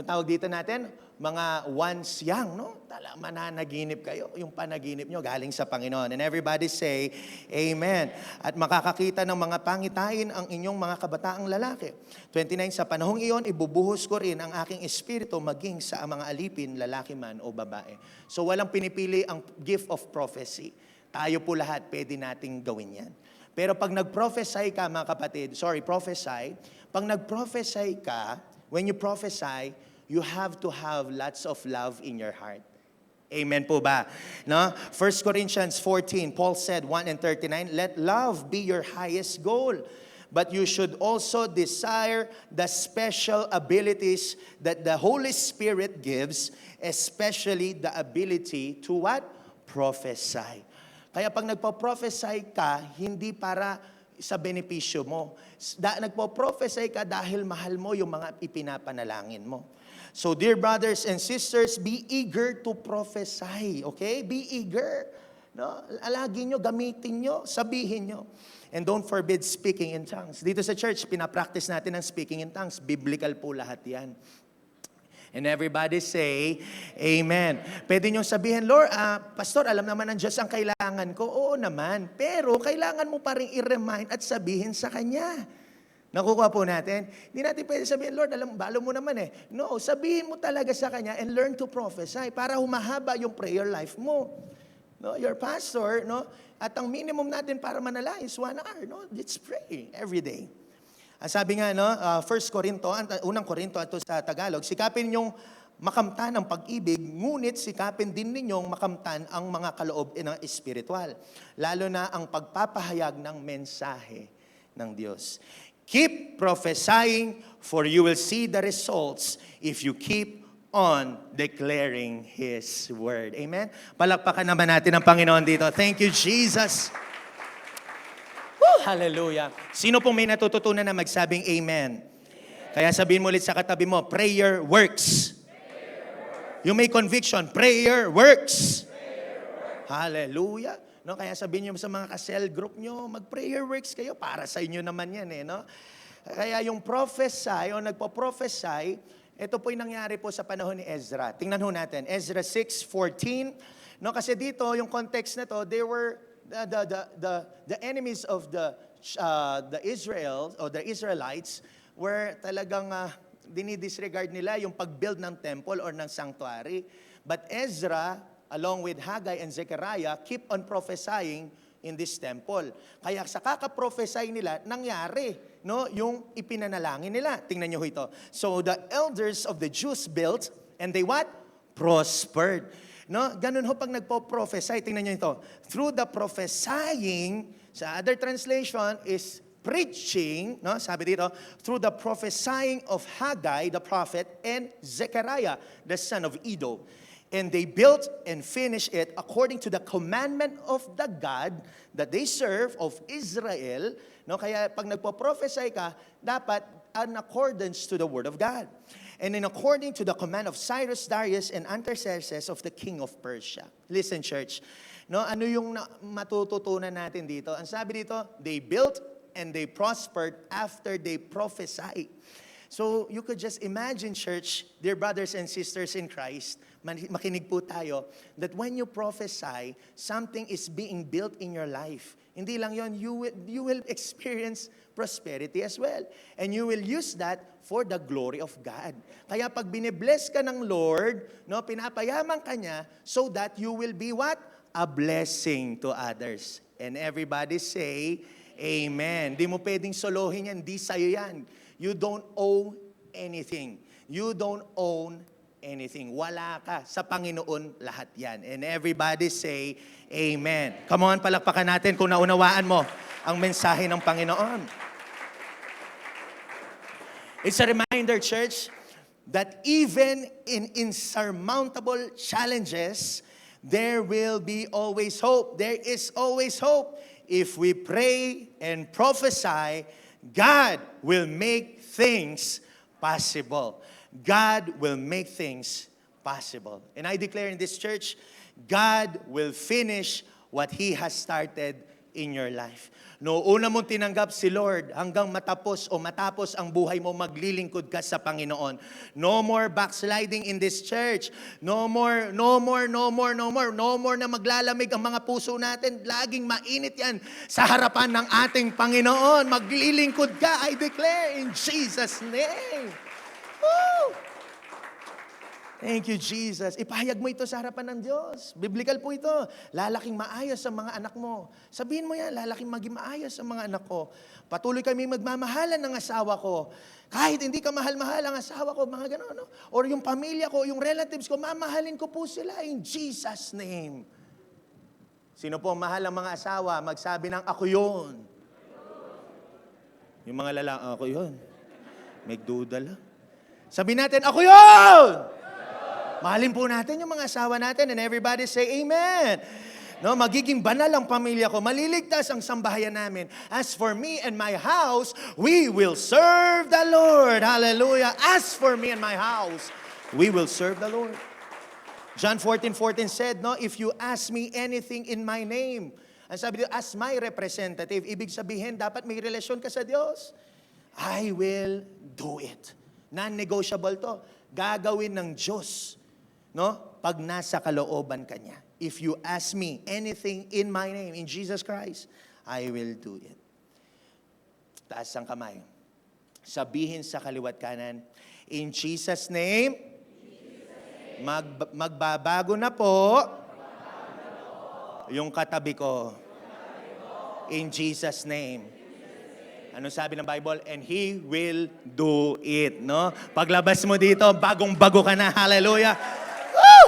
tawag dito natin? Mga once young, no? Mananaginip kayo. Yung panaginip nyo galing sa Panginoon. And everybody say, Amen. At makakakita ng mga pangitain ang inyong mga kabataang lalaki. 29, sa panahong iyon, ibubuhos ko rin ang aking espiritu maging sa mga alipin, lalaki man o babae. So walang pinipili ang gift of prophecy. Tayo po lahat, pwede nating gawin yan. Pero pag nag-prophesy ka, mga kapatid, prophesy, pag nag-prophesy ka, when you prophesy, you have to have lots of love in your heart. Amen po ba? No? 1 Corinthians 14, Paul said, 1 and 39, let love be your highest goal. But you should also desire the special abilities that the Holy Spirit gives, especially the ability to what? Prophesy. Kaya pag nagpo-prophesy ka, hindi para sa benepisyo mo. Nagpo-prophesy ka dahil mahal mo yung mga ipinapanalangin mo. So dear brothers and sisters, be eager to prophesy. Okay? Be eager. No? Alagin nyo, gamitin nyo, sabihin nyo. And don't forbid speaking in tongues. Dito sa church, pinapractice natin ang speaking in tongues. Biblical po lahat yan. And everybody say, Amen. Pwede nyo sabihin, Lord, Pastor, alam naman ng Diyos ang kailangan ko. Oo naman. Pero kailangan mo pa rin i-remind at sabihin sa Kanya. Nakukuha po natin. Hindi natin pwede sabihin, Lord, balo mo naman eh. No, sabihin mo talaga sa Kanya and learn to prophesy para humahaba yung prayer life mo. No, your pastor, no? At ang minimum natin para manalangin is 1 hour, no? Let's pray every day. Sabi nga, no, 1 Corinto, unang Corinto ato sa Tagalog, sikapin ninyong makamtan ang pag-ibig, ngunit sikapin din ninyong makamtan ang mga kaloob ng espiritual, lalo na ang pagpapahayag ng mensahe ng Diyos. Keep prophesying, for you will see the results if you keep on declaring His Word. Amen? Palakpakan naman natin ang Panginoon dito. Thank you, Jesus. Woo, hallelujah. Sino pong may natututunan na magsabing Amen? Kaya sabihin mo ulit sa katabi mo, prayer works. You may conviction, prayer works. Hallelujah. No, kaya sabihin niyo sa mga ka-cell group niyo, mag-prayer works kayo para sa inyo naman yan eh, no? Kaya yung prophesy o nagpo-prophesy, ito po yung nangyari po sa panahon ni Ezra. Tingnan ho natin, Ezra 6:14. No, kasi dito yung context na to, they were the enemies of the Israel or the Israelites were talagang dinidisregard nila yung pag-build ng temple or ng sanctuary. But Ezra, along with Haggai and Zechariah, keep on prophesying in this temple. Kaya sa kaka-prophesy nila, nangyari, no, yung ipinanalangin nila. Tingnan niyo ito. So the elders of the Jews built, and they what? Prospered. No, ganun ho pag nagpo-prophesy. Tingnan niyo ito. Through the prophesying, sa other translation is preaching, no, sabi dito, through the prophesying of Haggai, the prophet, and Zechariah, the son of Iddo. And they built and finished it according to the commandment of the God that they serve of Israel. No, kaya pag nagpo-prophesy ka, dapat in accordance to the word of God. And in according to the command of Cyrus, Darius, and Artaxerxes of the king of Persia. Listen, church. No, ano yung matututunan natin dito? Ang sabi dito, they built and they prospered after they prophesied. So you could just imagine, church, dear brothers and sisters in Christ, makinig po tayo, that when you prophesy, something is being built in your life. Hindi lang yon, you will experience prosperity as well. And you will use that for the glory of God. Kaya pag binibless ka ng Lord, no, pinapayaman ka niya, so that you will be what? A blessing to others. And everybody say, Amen. Di mo pwedeng solohin yan, di sa'yo yan. You don't owe anything. You don't own anything. Wala ka. Sa Panginoon lahat yan. And everybody say, Amen. Come on, palakpakan natin kung naunawaan mo ang mensahe ng Panginoon. It's a reminder, church, that even in insurmountable challenges, there will be always hope. There is always hope. If we pray and prophesy, God will make things possible. God will make things possible. And I declare in this church, God will finish what He has started in your life. No, una mong tinanggap si Lord hanggang matapos ang buhay mo, maglilingkod ka sa Panginoon. No more backsliding in this church. No more na maglalamig ang mga puso natin. Laging mainit yan sa harapan ng ating Panginoon. Maglilingkod ka, I declare in Jesus' name. Woo! Thank you, Jesus. Ipahayag mo ito sa harapan ng Diyos. Biblical po ito. Lalaking maayos ang mga anak mo. Sabihin mo yan, lalaking maging maayos ang mga anak ko. Patuloy kami magmamahalan ng asawa ko. Kahit hindi ka mahal-mahal ang asawa ko, mga gano'n. No? Or yung pamilya ko, yung relatives ko, mamahalin ko po sila in Jesus' name. Sino po mahal ang mga asawa? Magsabi ng ako yun. Yung mga lalaki, ako yun. Magduda lang. Sabi natin, ako yun! Mahalin po natin yung mga asawa natin and everybody say amen. No, magiging banal ang pamilya ko. Maliligtas ang sambahayan namin. As for me and my house, we will serve the Lord. Hallelujah. As for me and my house, we will serve the Lord. John 14:14 said, no, if you ask me anything in my name, ang sabi dito, as my representative, ibig sabihin, dapat may relasyon ka sa Diyos. I will do it. Non-negotiable to. Gagawin ng Diyos. No? Pag nasa kalooban ka niya. If you ask me anything in my name, in Jesus Christ, I will do it. Taas ang kamay. Sabihin sa kaliwat kanan, in Jesus' name, magbabago na po yung katabi ko. In Jesus' name. Ano sabi ng Bible? And He will do it. No? Paglabas mo dito, bagong-bago ka na. Hallelujah. Woo!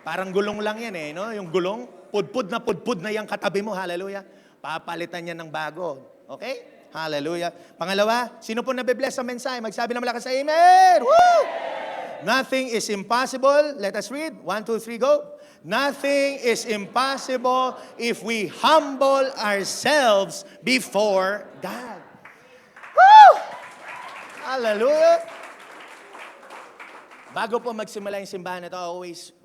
Parang gulong lang yan eh. No? Yung gulong, pudpud na yung katabi mo. Hallelujah. Papalitan niya ng bago. Okay? Hallelujah. Pangalawa, sino po nabibless sa mensahe? Magsabi na malakas sa amen. Woo! Nothing is impossible. Let us read. 1, 2, 3, go. Nothing is impossible if we humble ourselves before God. Woo! Hallelujah! Bago po magsimula yung simbahan na ito, I always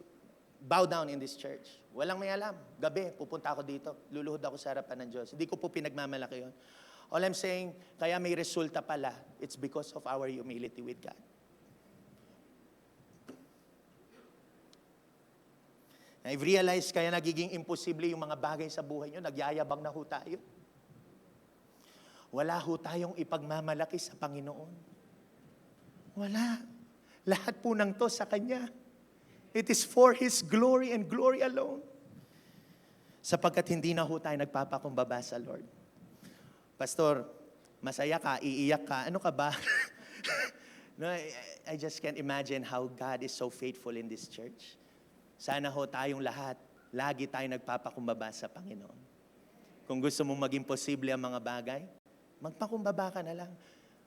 bow down in this church. Walang may alam. Gabi, pupunta ako dito. Luluhod ako sa harapan ng Diyos. Hindi ko po pinagmamalaki yun. All I'm saying, kaya may resulta pala. It's because of our humility with God. I've realized kaya nagiging imposible yung mga bagay sa buhay nyo. Nagyayabang na ho tayo. Wala ho tayong ipagmamalaki sa Panginoon. Wala. Lahat po ng to sa Kanya. It is for His glory and glory alone. Sapagkat hindi na ho tayo nagpapakumbaba sa Lord. Pastor, masaya ka, iiyak ka, ano ka ba? No, I just can't imagine how God is so faithful in this church. Sana ho tayong lahat, lagi tayo nagpapakumbaba sa Panginoon. Kung gusto mong maging posible ang mga bagay, magpakumbaba ka na lang.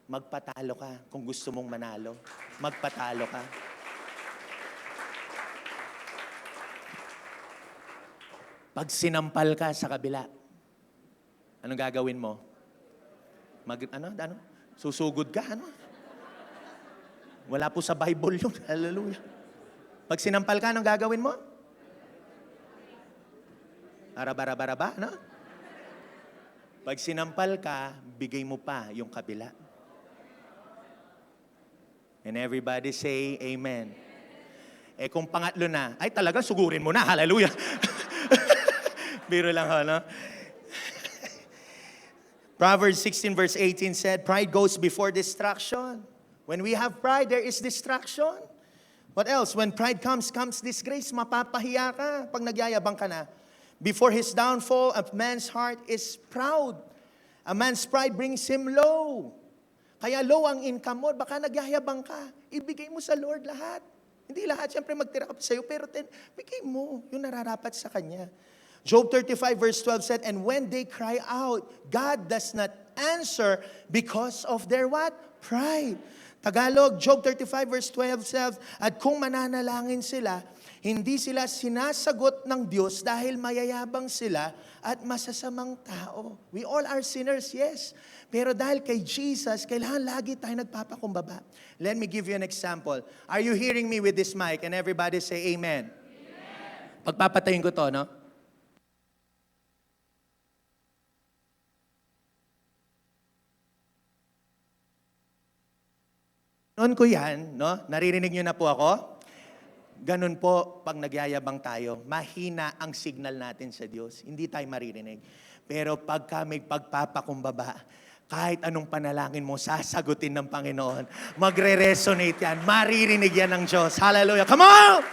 Magpatalo ka. Kung gusto mong manalo, magpatalo ka. Pag sinampal ka sa kabila, anong gagawin mo? Susugod ka, ano? Wala po sa Bible yun. Hallelujah. Pag sinampal ka, anong gagawin mo? Araba-raba, no? Pag sinampal ka, bigay mo pa yung kabila. And everybody say, amen. Eh kung pangatlo na, ay talaga sugurin mo na. Hallelujah. Biro lang ho, no? Proverbs 16 verse 18 said, pride goes before destruction. When we have pride, there is destruction. What else? When pride comes disgrace. Mapapahiya ka pag nagyayabang ka na. Before his downfall, a man's heart is proud. A man's pride brings him low. Kaya low ang income mo, baka nagyayabang ka. Ibigay mo sa Lord lahat. Hindi lahat, siyempre magtira ka sa'yo, pero bigay mo yung nararapat sa Kanya. Job 35 verse 12 said, and when they cry out, God does not answer because of their what? Pride. Tagalog, Job 35 verse 12 says, at kung mananalangin sila, hindi sila sinasagot ng Diyos dahil mayayabang sila at masasamang tao. We all are sinners, yes. Pero dahil kay Jesus, kailangan lagi tayo nagpapakumbaba. Let me give you an example. Are you hearing me with this mic? And everybody say amen. Amen. Pagpapatayin ko to, no? Noon ko yan, no? Naririnig niyo na po ako? Ganun po, pag nagyayabang tayo, mahina ang signal natin sa Diyos. Hindi tayo maririnig. Pero pagka may pagpapakumbaba, kahit anong panalangin mo, sasagutin ng Panginoon. Magre-resonate yan. Maririnig yan ng Diyos. Hallelujah. Come on!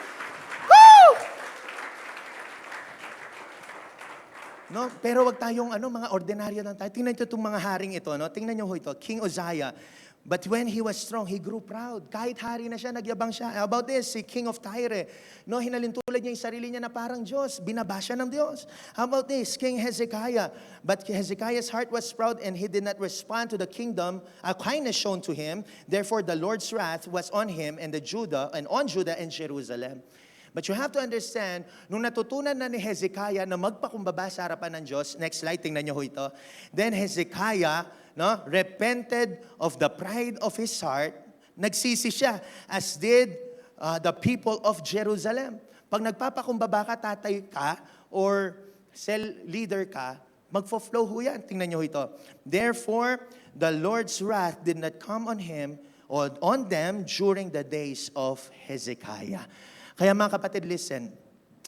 Woo! No, pero wag tayong mga ordinaryo lang tayo. Tingnan niyo itong mga haring ito, no? Tingnan niyo ho ito, King Uzziah. But when he was strong, he grew proud. Kahit hari na siya, nagyabang siya. How about this, si King of Tyre? No, hinalintulad niya yung sarili niya na parang Diyos. Binaba siya ng Diyos. How about this, King Hezekiah? But Hezekiah's heart was proud and he did not respond to the kingdom, kindness shown to him. Therefore, the Lord's wrath was on him and on Judah and Jerusalem. But you have to understand, nung natutunan na ni Hezekiah na magpakumbaba sa harapan ng Diyos, next slide, tingnan niyo ho ito. Then Hezekiah, repented of the pride of his heart, nagsisi siya, as did the people of Jerusalem. Pag nagpapakumbaba ka, tatay ka, or cell leader ka, magfo-flow ho yan. Tingnan niyo ho ito. Therefore, the Lord's wrath did not come on him or on them during the days of Hezekiah. Kaya mga kapatid, listen,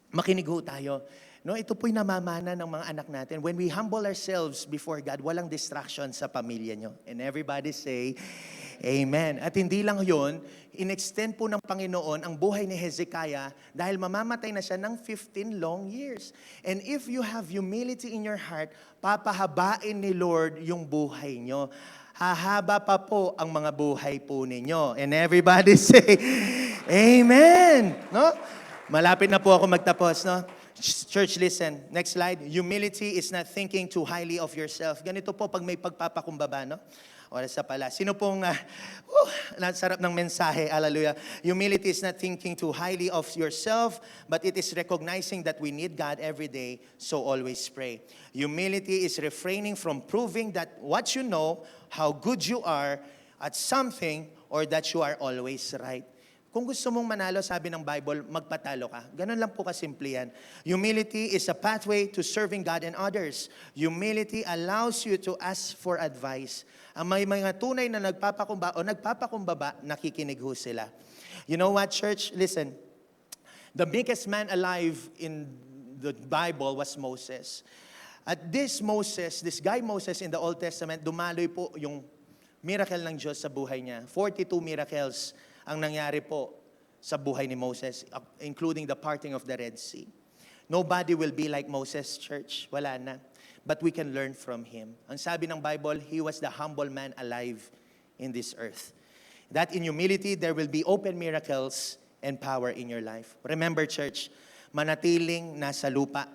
makinig ho tayo. No, ito po'y namamana ng mga anak natin. When we humble ourselves before God, walang distraction sa pamilya nyo. And everybody say, Amen. At hindi lang yun, in-extend po ng Panginoon ang buhay ni Hezekiah dahil mamamatay na siya ng 15 long years. And if you have humility in your heart, papahabain ni Lord yung buhay nyo. Hahaba pa po ang mga buhay po ninyo. And everybody say, Amen. No? Malapit na po ako magtapos, no? Church, listen. Next slide. Humility is not thinking too highly of yourself. Ganito po pag may pagpapakumbaba, no? Oras na pala. Sino pong, nasarap ng mensahe, hallelujah. Humility is not thinking too highly of yourself, but it is recognizing that we need God every day, so always pray. Humility is refraining from proving that what you know, how good you are at something, or that you are always right. Kung gusto mong manalo, sabi ng Bible, magpatalo ka. Ganun lang po kasimple yan. Humility is a pathway to serving God and others. Humility allows you to ask for advice. Ang may mga tunay na nagpapakumbaba, nakikinig ho sila. You know what, church? Listen. The biggest man alive in the Bible was Moses. At this guy Moses in the Old Testament, dumaloy po yung miracle ng Diyos sa buhay niya. 42 miracles ang nangyari po sa buhay ni Moses, including the parting of the Red Sea. Nobody will be like Moses, church. Wala na. But we can learn from him. Ang sabi ng Bible, he was the humble man alive in this earth. That in humility, there will be open miracles and power in your life. Remember, church, manatiling nasa lupa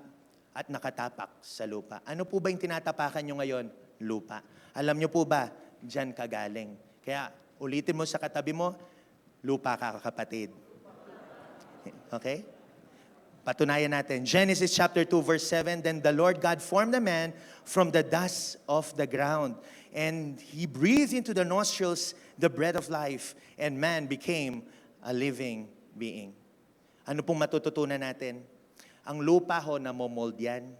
at nakatapak sa lupa. Ano po ba yung tinatapakan nyo ngayon? Lupa. Alam nyo po ba, dyan ka galing. Kaya ulitin mo sa katabi mo, lupa ka, kapatid. Okay? Patunayan natin. Genesis chapter 2 verse 7, Then the Lord God formed the man from the dust of the ground, and he breathed into the nostrils the breath of life, and man became a living being. Ano pong matututunan natin? Ang lupa ho, namomold yan.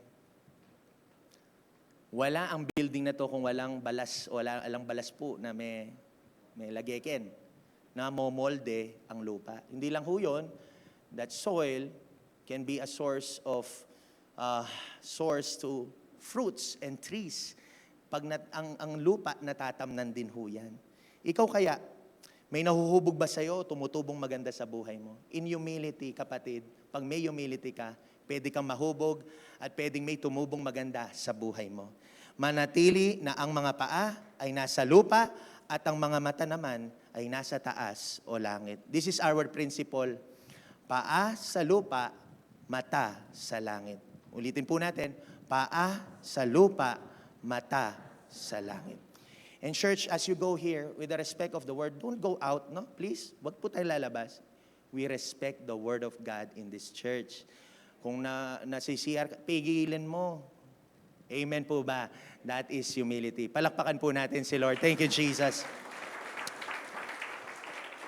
Wala ang building na to kung walang balas po na may lageken. Namomolde ang lupa. Hindi lang ho yun, that soil can be a source to fruits and trees. Pag ang lupa, natatamnan din ho yan. Ikaw kaya, may nahuhubog ba sa'yo, tumutubong maganda sa buhay mo? In humility, kapatid, pag may humility ka, pwede kang mahubog at pwedeng may tumubong maganda sa buhay mo. Manatili na ang mga paa ay nasa lupa at ang mga mata naman ay nasa taas o langit. This is our principle. Paa sa lupa, mata sa langit. Ulitin po natin, paa sa lupa, mata sa langit. And church, as you go here, with the respect of the word, don't go out, no? Please, wag po tayo lalabas. We respect the word of God in this church. Kung nasi-CR, pigilin mo. Amen po ba? That is humility. Palakpakan po natin si Lord. Thank you, Jesus.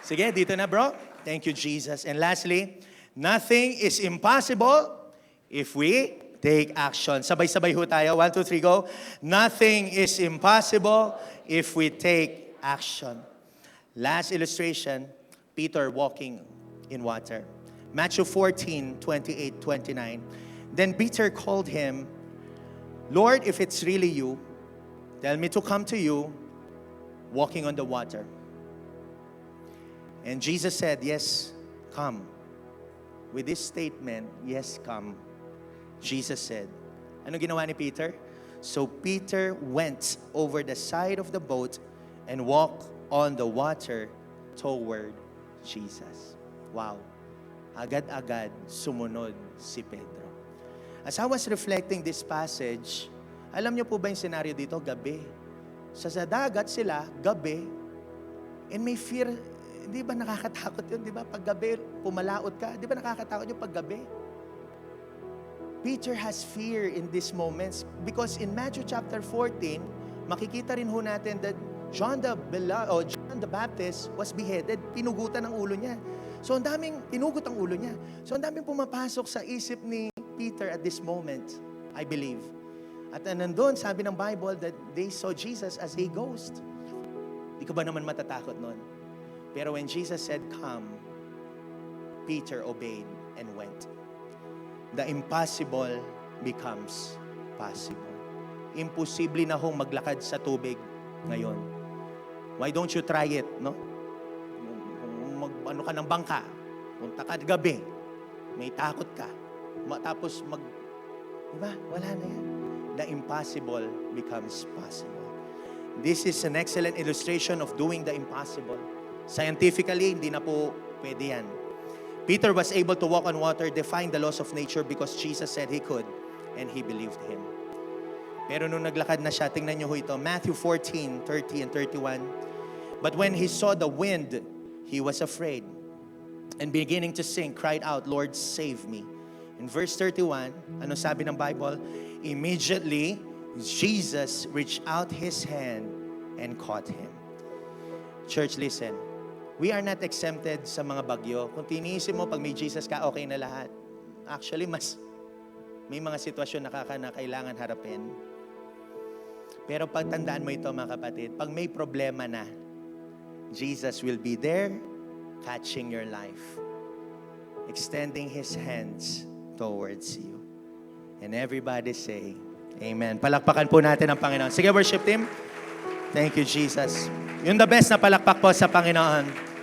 Sige, dito na bro. Thank you, Jesus. And lastly, nothing is impossible if we take action. Sabay-sabay ho tayo. 1, 2, 3, go. Nothing is impossible if we take action. Last illustration, Peter walking in water. Matthew 14, 28, 29. Then Peter called him, Lord, if it's really you, tell me to come to you walking on the water. And Jesus said, yes, come. With this statement, yes, come, Jesus said, ano ginawa ni Peter? So Peter went over the side of the boat and walked on the water toward Jesus. Wow. Agad-agad sumunod si Pedro. As I was reflecting this passage, alam niyo po ba yung senaryo dito? Gabi. Sa dagat sila, gabi. And may fear, di ba nakakatakot yun? Di ba? Pag gabi, pumalaot ka. Di ba nakakatakot yung pag gabi? Peter has fear in these moments because in Matthew chapter 14, makikita rin ho natin that John the Baptist was beheaded. Pinugutan ang ulo niya. So ang daming pinugot ang ulo niya. So ang daming pumapasok sa isip ni Peter at this moment, I believe. At nandun, sabi ng Bible that they saw Jesus as a ghost. Di ka ba naman matatakot nun? Pero when Jesus said, come, Peter obeyed and went. The impossible becomes possible. Imposible na hong maglakad sa tubig ngayon. Why don't you try it, no? Ano ka ng bangka, punta ka gabi, may takot ka, tapos diba? Wala na yan. The impossible becomes possible. This is an excellent illustration of doing the impossible. Scientifically, hindi na po pwede yan. Peter was able to walk on water, defying the laws of nature because Jesus said he could, and he believed him. Pero nung naglakad na siya, tingnan niyo ho ito, Matthew 14, 30 and 31. But when he saw the wind, he was afraid, and beginning to sink, cried out, Lord, save me. In verse 31, ano sabi ng Bible? Immediately, Jesus reached out his hand and caught him. Church, listen. We are not exempted sa mga bagyo. Kung tiniisip mo, pag may Jesus ka, okay na lahat. Actually, may mga sitwasyon na kailangan harapin. Pero pagtandaan mo ito, mga kapatid, pag may problema na, Jesus will be there, catching your life, extending His hands towards you. And everybody say, Amen. Palakpakan po natin ang Panginoon. Sige, worship team. Thank you, Jesus. Yung the best na palakpak po sa Panginoon.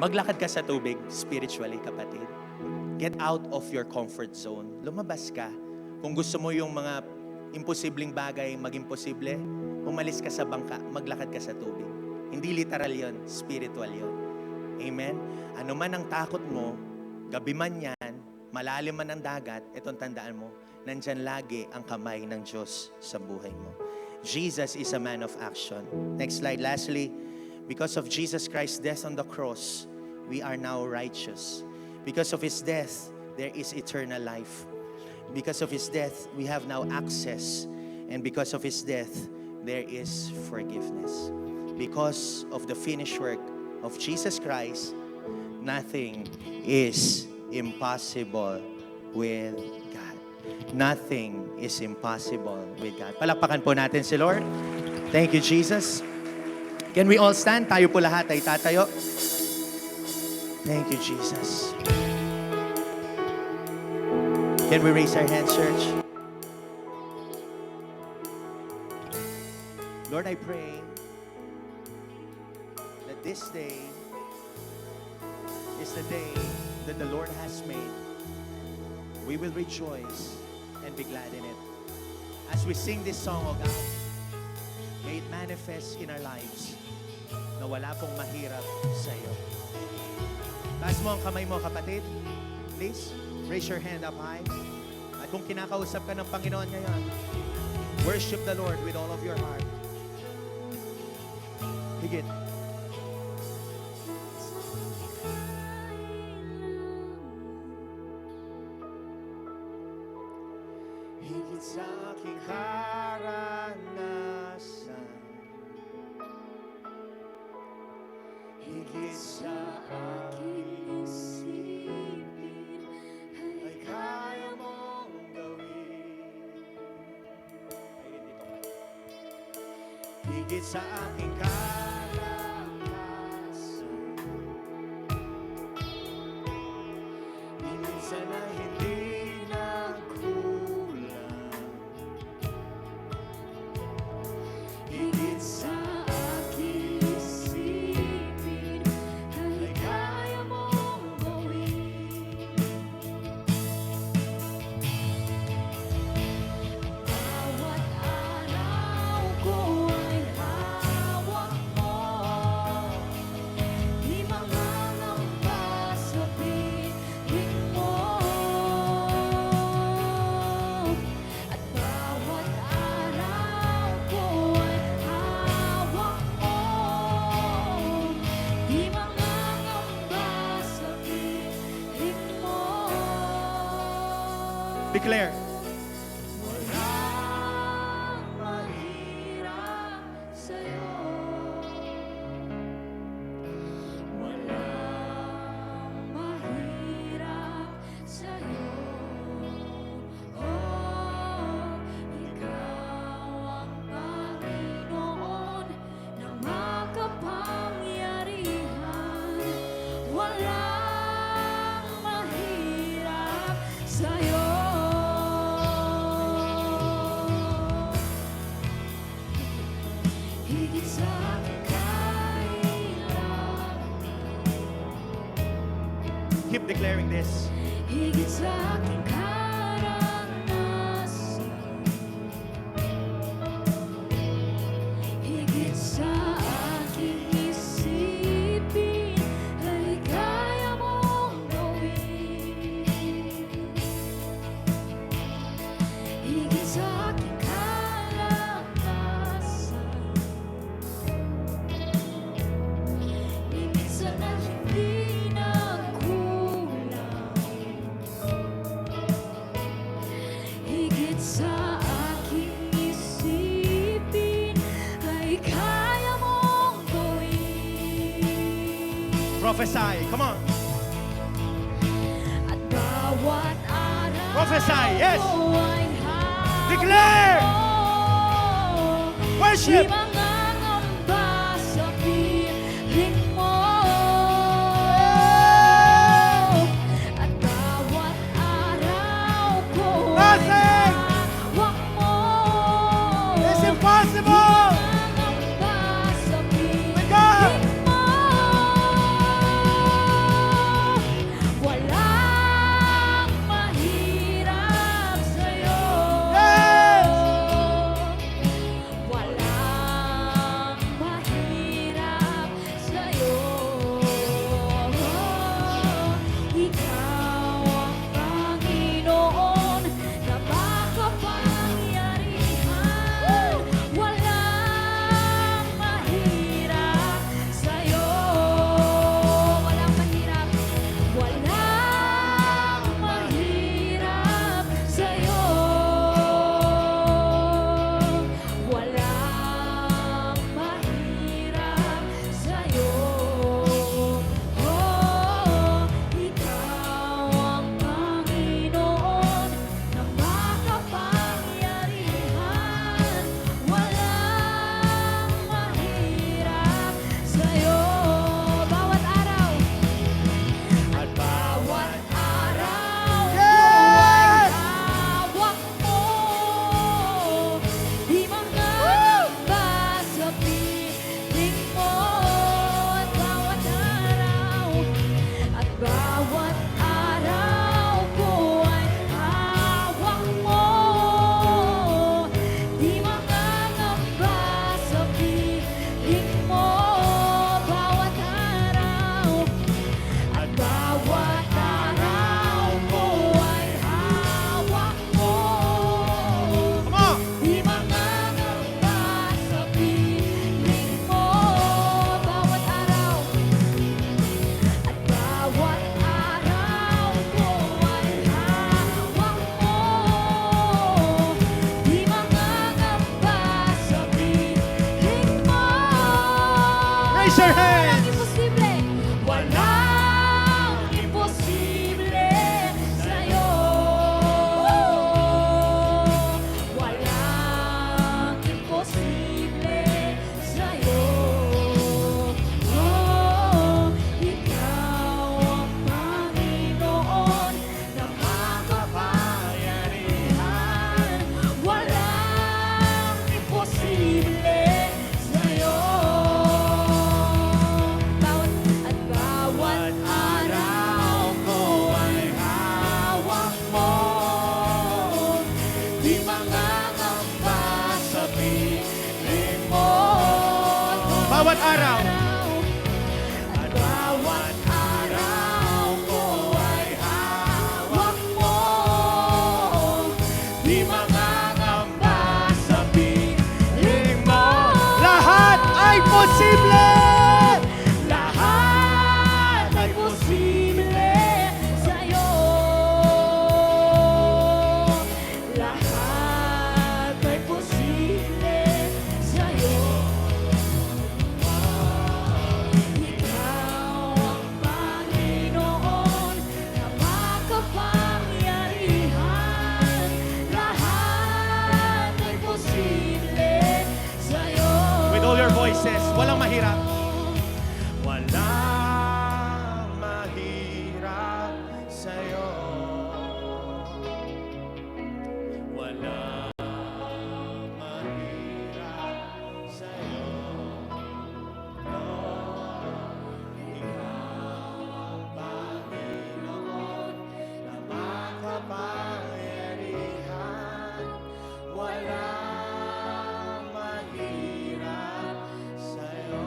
Maglakad ka sa tubig, spiritually, kapatid. Get out of your comfort zone. Lumabas ka. Kung gusto mo yung mga imposibleng bagay maging posible, umalis ka sa bangka, maglakad ka sa tubig. Hindi literal yon, spiritual yon. Amen? Ano man ang takot mo, gabi man yan, malalim man ang dagat, itong tandaan mo, nandyan lagi ang kamay ng Diyos sa buhay mo. Jesus is a man of action. Next slide. Lastly, because of Jesus Christ's death on the cross, we are now righteous. Because of His death, there is eternal life. Because of His death, we have now access. And because of His death, there is forgiveness. Because of the finished work of Jesus Christ, nothing is impossible with God. Nothing is impossible with God. Palakpakan po natin si Lord. Thank you, Jesus. Can we all stand? Tayo po lahat ay tatayo. Thank you, Jesus. Can we raise our hands, church? Lord, I pray that this day is the day that the Lord has made. We will rejoice and be glad in it. As we sing this song, O God, may it manifest in our lives na wala pong mahirap sa iyo. Taas mo ang kamay mo, kapatid. Please, raise your hand up high. At kung kinakausap ka ng Panginoon ngayon, worship the Lord with all of your heart. Higit. Higit sa aking karanasan, higit sa aking isipin, ay kaya mong gawin. Ayun dito ka. Higit sa aking kalakasan, minsan ay hindi na Declare. Walang mahirap sa'yo. Walang mahirap sa'yo. Oh, ikaw ang Panginoon na makapangyarihan. Walang mahirap sa'yo. Higit sa aking kailangan, Keep declaring this. higit sa aking karanasan, higit sa aking isipin, ay kaya mong gawin. Higit sa aking kalakasan, minsan na hindi nagkulang. Higit sa aking isipin, ay kaya mong gawin. Prophesy. Come on. At bawat araw Prophesy, yes. ko ay hawak Declare. mo. Worship. Di mangangamba sa piling mo. At bawat araw ko ay Nothing hawak mo. is impossible. Mangangamba sa With God. piling mo. Walang mahirap sa'yo. Yes. Walang mahirap sa'yo. Ikaw ang Panginoon na makapangyarihan. Walang mahirap sa'yo. Walang mahirap. Walang mahirap sa'yo. Walang mahirap sa'yo. Oh, ikaw ang Panginoon na makapangyarihan. Walang mahirap sa'yo. Bawat araw. At bawat araw ko ay hawak mo. Di mangangamba sa piling mo. At bawat araw ko ay hawak mo. Di mangangamba sa piling mo. Bawat araw. At bawat araw ko ay hawak mo. Come on. Di mangangamba sa piling mo. Bawat araw. At bawat araw ko ay hawak mo. Di mangangamba sa piling mo. Raise your hands. Walang imposible sa'yo. Walang imposible sa'yo. Oh, ikaw ang Panginoon na makapangyarihan. Walang imposible sa'yo. At bawat araw ko ay hawak mo. Di mangangamba sa piling mo. Bawat araw. At bawat araw ko ay hawak mo. Di mangangamba sa piling mo. Lahat ay posible. Lahat ay posible sa'yo. voices. Walang mahirap. Walang mahirap sa'yo. Walang mahirap sa'yo. Ikaw ang Panginoon na makapangyarihan. Walang mahirap sa'yo.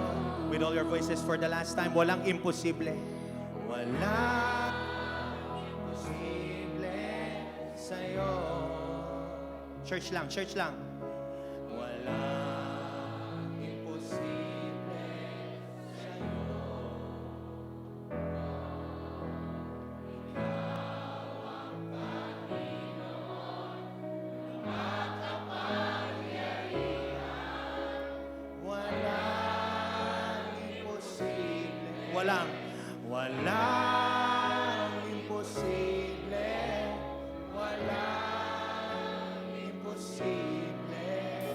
With all your voices for the last time, walang imposible. Walang imposible sa'yo. Church lang, church lang. Walang imposible sa'yo. Walang imposible. Walang imposible. Walang imposible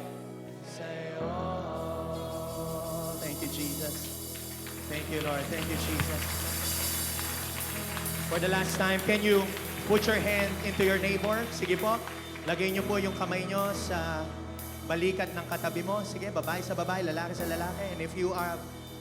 sa'yo. Thank you, Jesus. Thank you, Lord. Thank you, Jesus. For the last time, can you put your hand into your neighbor? Sige po. Lagay niyo po yung kamay niyo sa balikat ng katabi mo. Sige, babae sa babae, lalaki sa lalaki. And if you are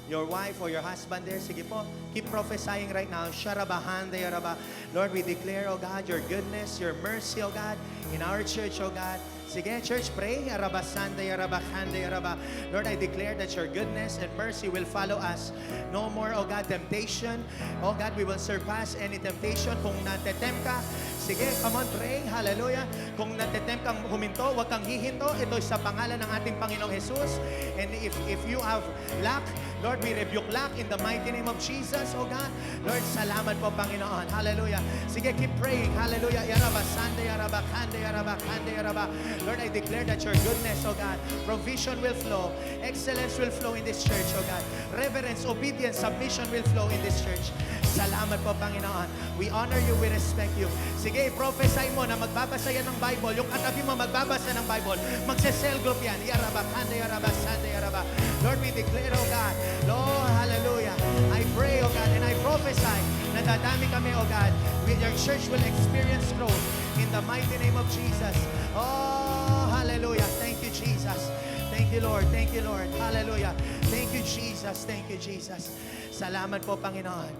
your wife or your husband there, sige po, keep prophesying right now. Sharabahan, Yaraba. Lord, we declare, oh God, your goodness, your mercy, oh God, in our church, oh God. Sige, church, pray. Arabasanda, Yarabakanda, Yaraba. Lord, I declare that your goodness and mercy will follow us. No more, oh God, temptation. Oh God, we will surpass any temptation. Kung natetempt ka, sige, come on, pray. Hallelujah. Kung natetempt kang huminto, huwag kang hihinto. Ito sa pangalan ng ating Panginoong Jesus. And if you have lack, Lord, we rebuke lack in the mighty name of Jesus, oh God. Lord, salamat po, Panginoon. Hallelujah. Sige, keep praying. Hallelujah. Yaraba, Sande, Yaraba, Kande, Yaraba, Kande, Yaraba. Lord, I declare that your goodness, oh God, provision will flow. Excellence will flow in this church, oh God. Reverence, obedience, submission will flow in this church. Salamat po, Panginoon. We honor you, we respect you. Sige, prophesy mo na magbabasa yan ng Bible. Yung katabi mo magbabasa ng Bible. Magse-cell group yan. Yaraba, Kande, Yaraba, Sande, Yaraba. Lord, we declare, oh God, Lord, hallelujah. I pray, oh God, and I prophesy na dadami kami, oh God. Your church will experience growth in the mighty name of Jesus. Oh, hallelujah. Thank you, Jesus. Thank you, Lord. Thank you, Lord. Hallelujah. Thank you, Jesus. Thank you, Jesus. Salamat po, Panginoon.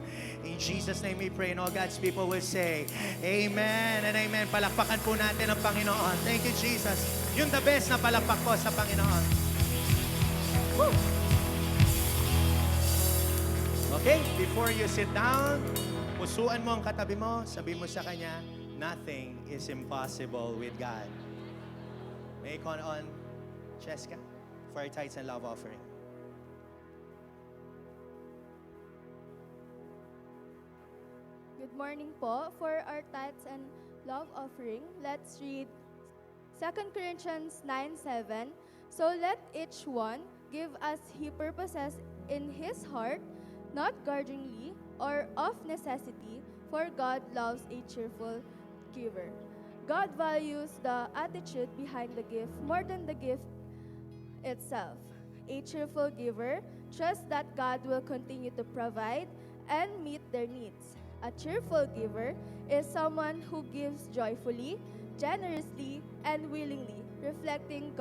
In Jesus' name we pray, and all God's people will say, Amen and Amen. Palakpakan po natin ang Panginoon. Thank you, Jesus. Yung the best na palakpak po sa Panginoon. Woo! Okay, before you sit down, pusuan mo ang katabi mo, sabi mo sa kanya, nothing is impossible with God. May icon on, Cheska, for our tithes and love offering. Good morning po. For our tithes and love offering, let's read 2 Corinthians 9:7. So let each one give as he purposes in his heart, not grudgingly or of necessity, for God loves a cheerful giver. God values the attitude behind the gift more than the gift itself. A cheerful giver trusts that God will continue to provide and meet their needs. A cheerful giver is someone who gives joyfully, generously, and willingly, reflecting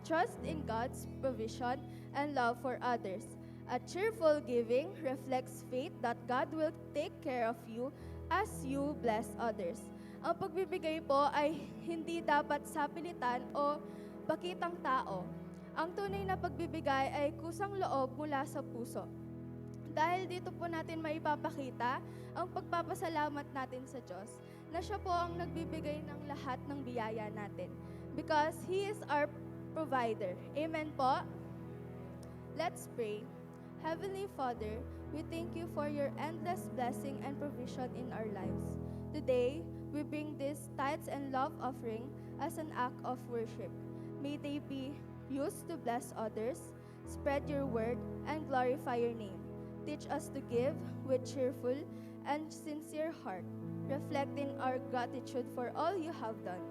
trust in God's provision and love for others. A cheerful giving reflects faith that God will take care of you as you bless others. Ang pagbibigay po ay hindi dapat sa pilitan o bakitang tao. Ang tunay na pagbibigay ay kusang loob mula sa puso. Dahil dito po natin maipapakita ang pagpapasalamat natin sa Diyos na siya po ang nagbibigay ng lahat ng biyaya natin. Because He is our provider. Amen po? Let's pray. Heavenly Father, we thank you for your endless blessing and provision in our lives. Today, we bring this tithes and love offering as an act of worship. May they be used to bless others, spread your word, and glorify your name. Teach us to give with cheerful and sincere heart, reflecting our gratitude for all you have done.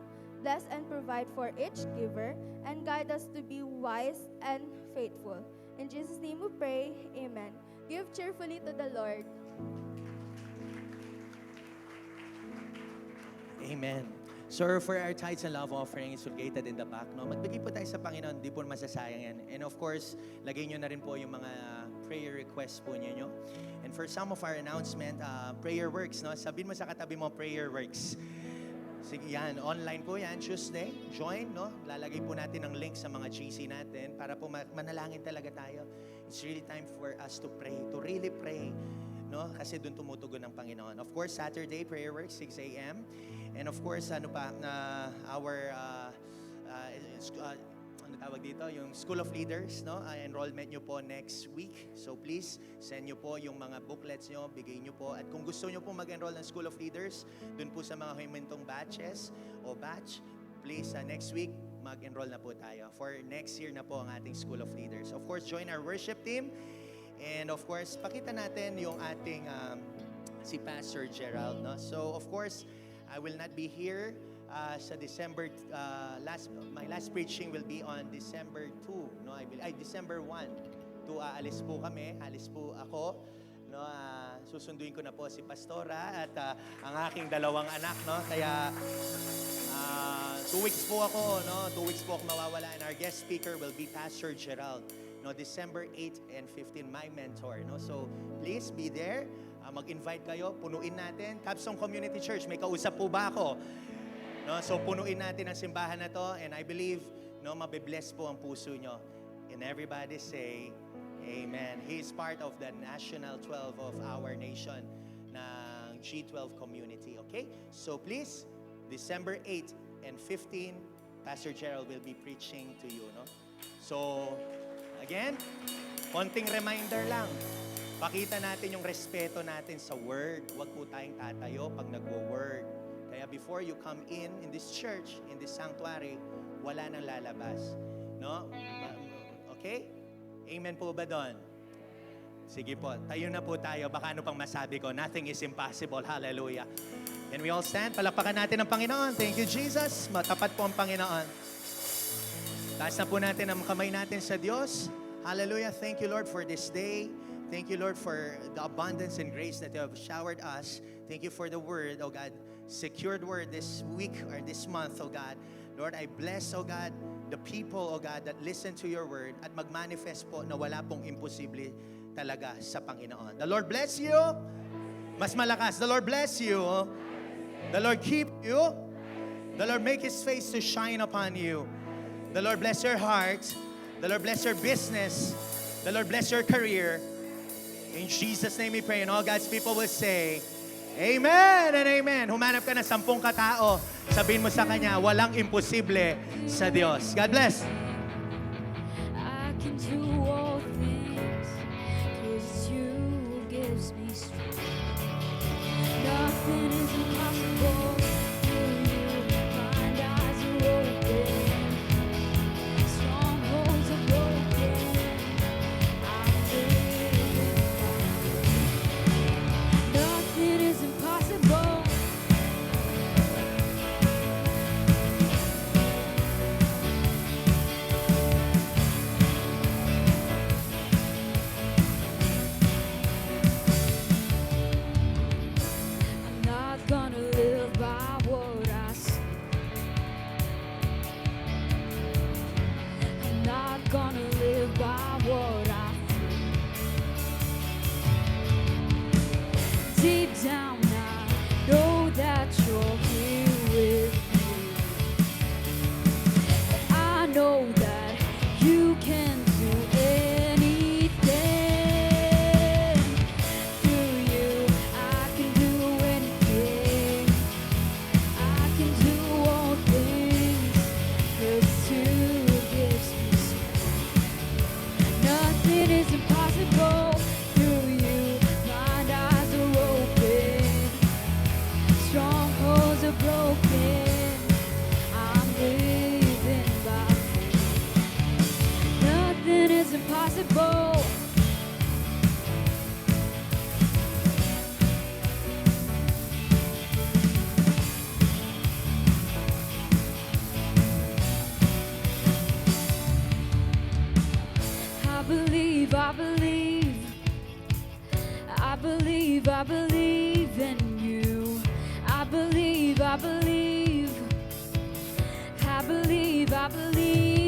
Bless and provide for each giver, and guide us to be wise and faithful. In Jesus' name we pray, amen. Give cheerfully to the Lord. Amen. So for our tithes and love offering, it's located in the back. No? Magbigay po tayo sa Panginoon, di po masasayang yan. And of course, lagay nyo na rin po yung mga prayer requests po ninyo. And for some of our announcement, prayer works. No? Sabihin mo sa katabi mo, prayer works. Sige, yan. Online po yan, Tuesday. Join, no? Lalagay po natin ang link sa mga GC natin para po manalangin talaga tayo. It's really time for us to pray, to really pray, no? Kasi doon tumutugon ng Panginoon. Of course, Saturday, prayer work, 6 a.m. And of course, ano tawag dito, yung School of Leaders, no? Enrollment nyo po next week. So please, send nyo po yung mga booklets nyo, bigay nyo po. At kung gusto nyo po mag-enroll ng School of Leaders, dun po sa mga humintong batches o batch, please, next week, mag-enroll na po tayo. For next year na po ang ating School of Leaders. Of course, join our worship team. And of course, pakita natin yung ating si Pastor Gerald, no? So of course, I will not be here sa December my last preaching will be on December 2, no? December 1. Alis po kami, alis po ako, no? Susunduin ko na po si Pastora at ang aking dalawang anak, no? Kaya 2 weeks po ako, no? 2 weeks po ako mawawala, and our guest speaker will be Pastor Gerald, no? December 8 and 15, my mentor, no? So please be there. Mag-invite kayo, punuin natin. Capstone Community Church, may kausap po ba ako? No? So punuin natin ang simbahan na to, and I believe, no, mabibless po ang puso nyo. And everybody say, Amen. He is part of the National 12 of our nation, ng G12 community, okay? So please, December 8 and 15, Pastor Gerald will be preaching to you, no? So, again, konting reminder lang. Pakita natin yung respeto natin sa word. Huwag po tayong tatayo pag nagwo-word. Kaya before you come in this church, in this sanctuary, wala nang lalabas. No? Okay? Amen po ba doon? Sige po, tayo na po tayo. Baka ano pang masabi ko, nothing is impossible. Hallelujah. And we all stand. Palakpakan natin ang Panginoon. Thank you, Jesus. Matapat po ang Panginoon. Taas na po natin ang kamay natin sa Diyos. Hallelujah. Thank you, Lord, for this day. Thank you, Lord, for the abundance and grace that you have showered us. Thank you for the word, oh God, secured word this week or this month, oh God. Lord, I bless, oh God, the people, oh God, that listen to your word at mag-manifest po na wala pong imposible talaga sa Panginoon. The Lord bless you. Mas malakas. The Lord bless you. The Lord keep you. The Lord make His face to shine upon you. The Lord bless your heart. The Lord bless your business. The Lord bless your career. In Jesus' name we pray, and all God's people will say, Amen and Amen. Humanap ka na 10 katao. Sabihin mo sa kanya, walang imposible sa Diyos. God bless. I can do all things, 'cause you gives me strength. Nothing is impossible. Blind eyes are open. Strongholds are broken. I'm living. Nothing is impossible. I believe in you. I believe, I believe. I believe, I believe.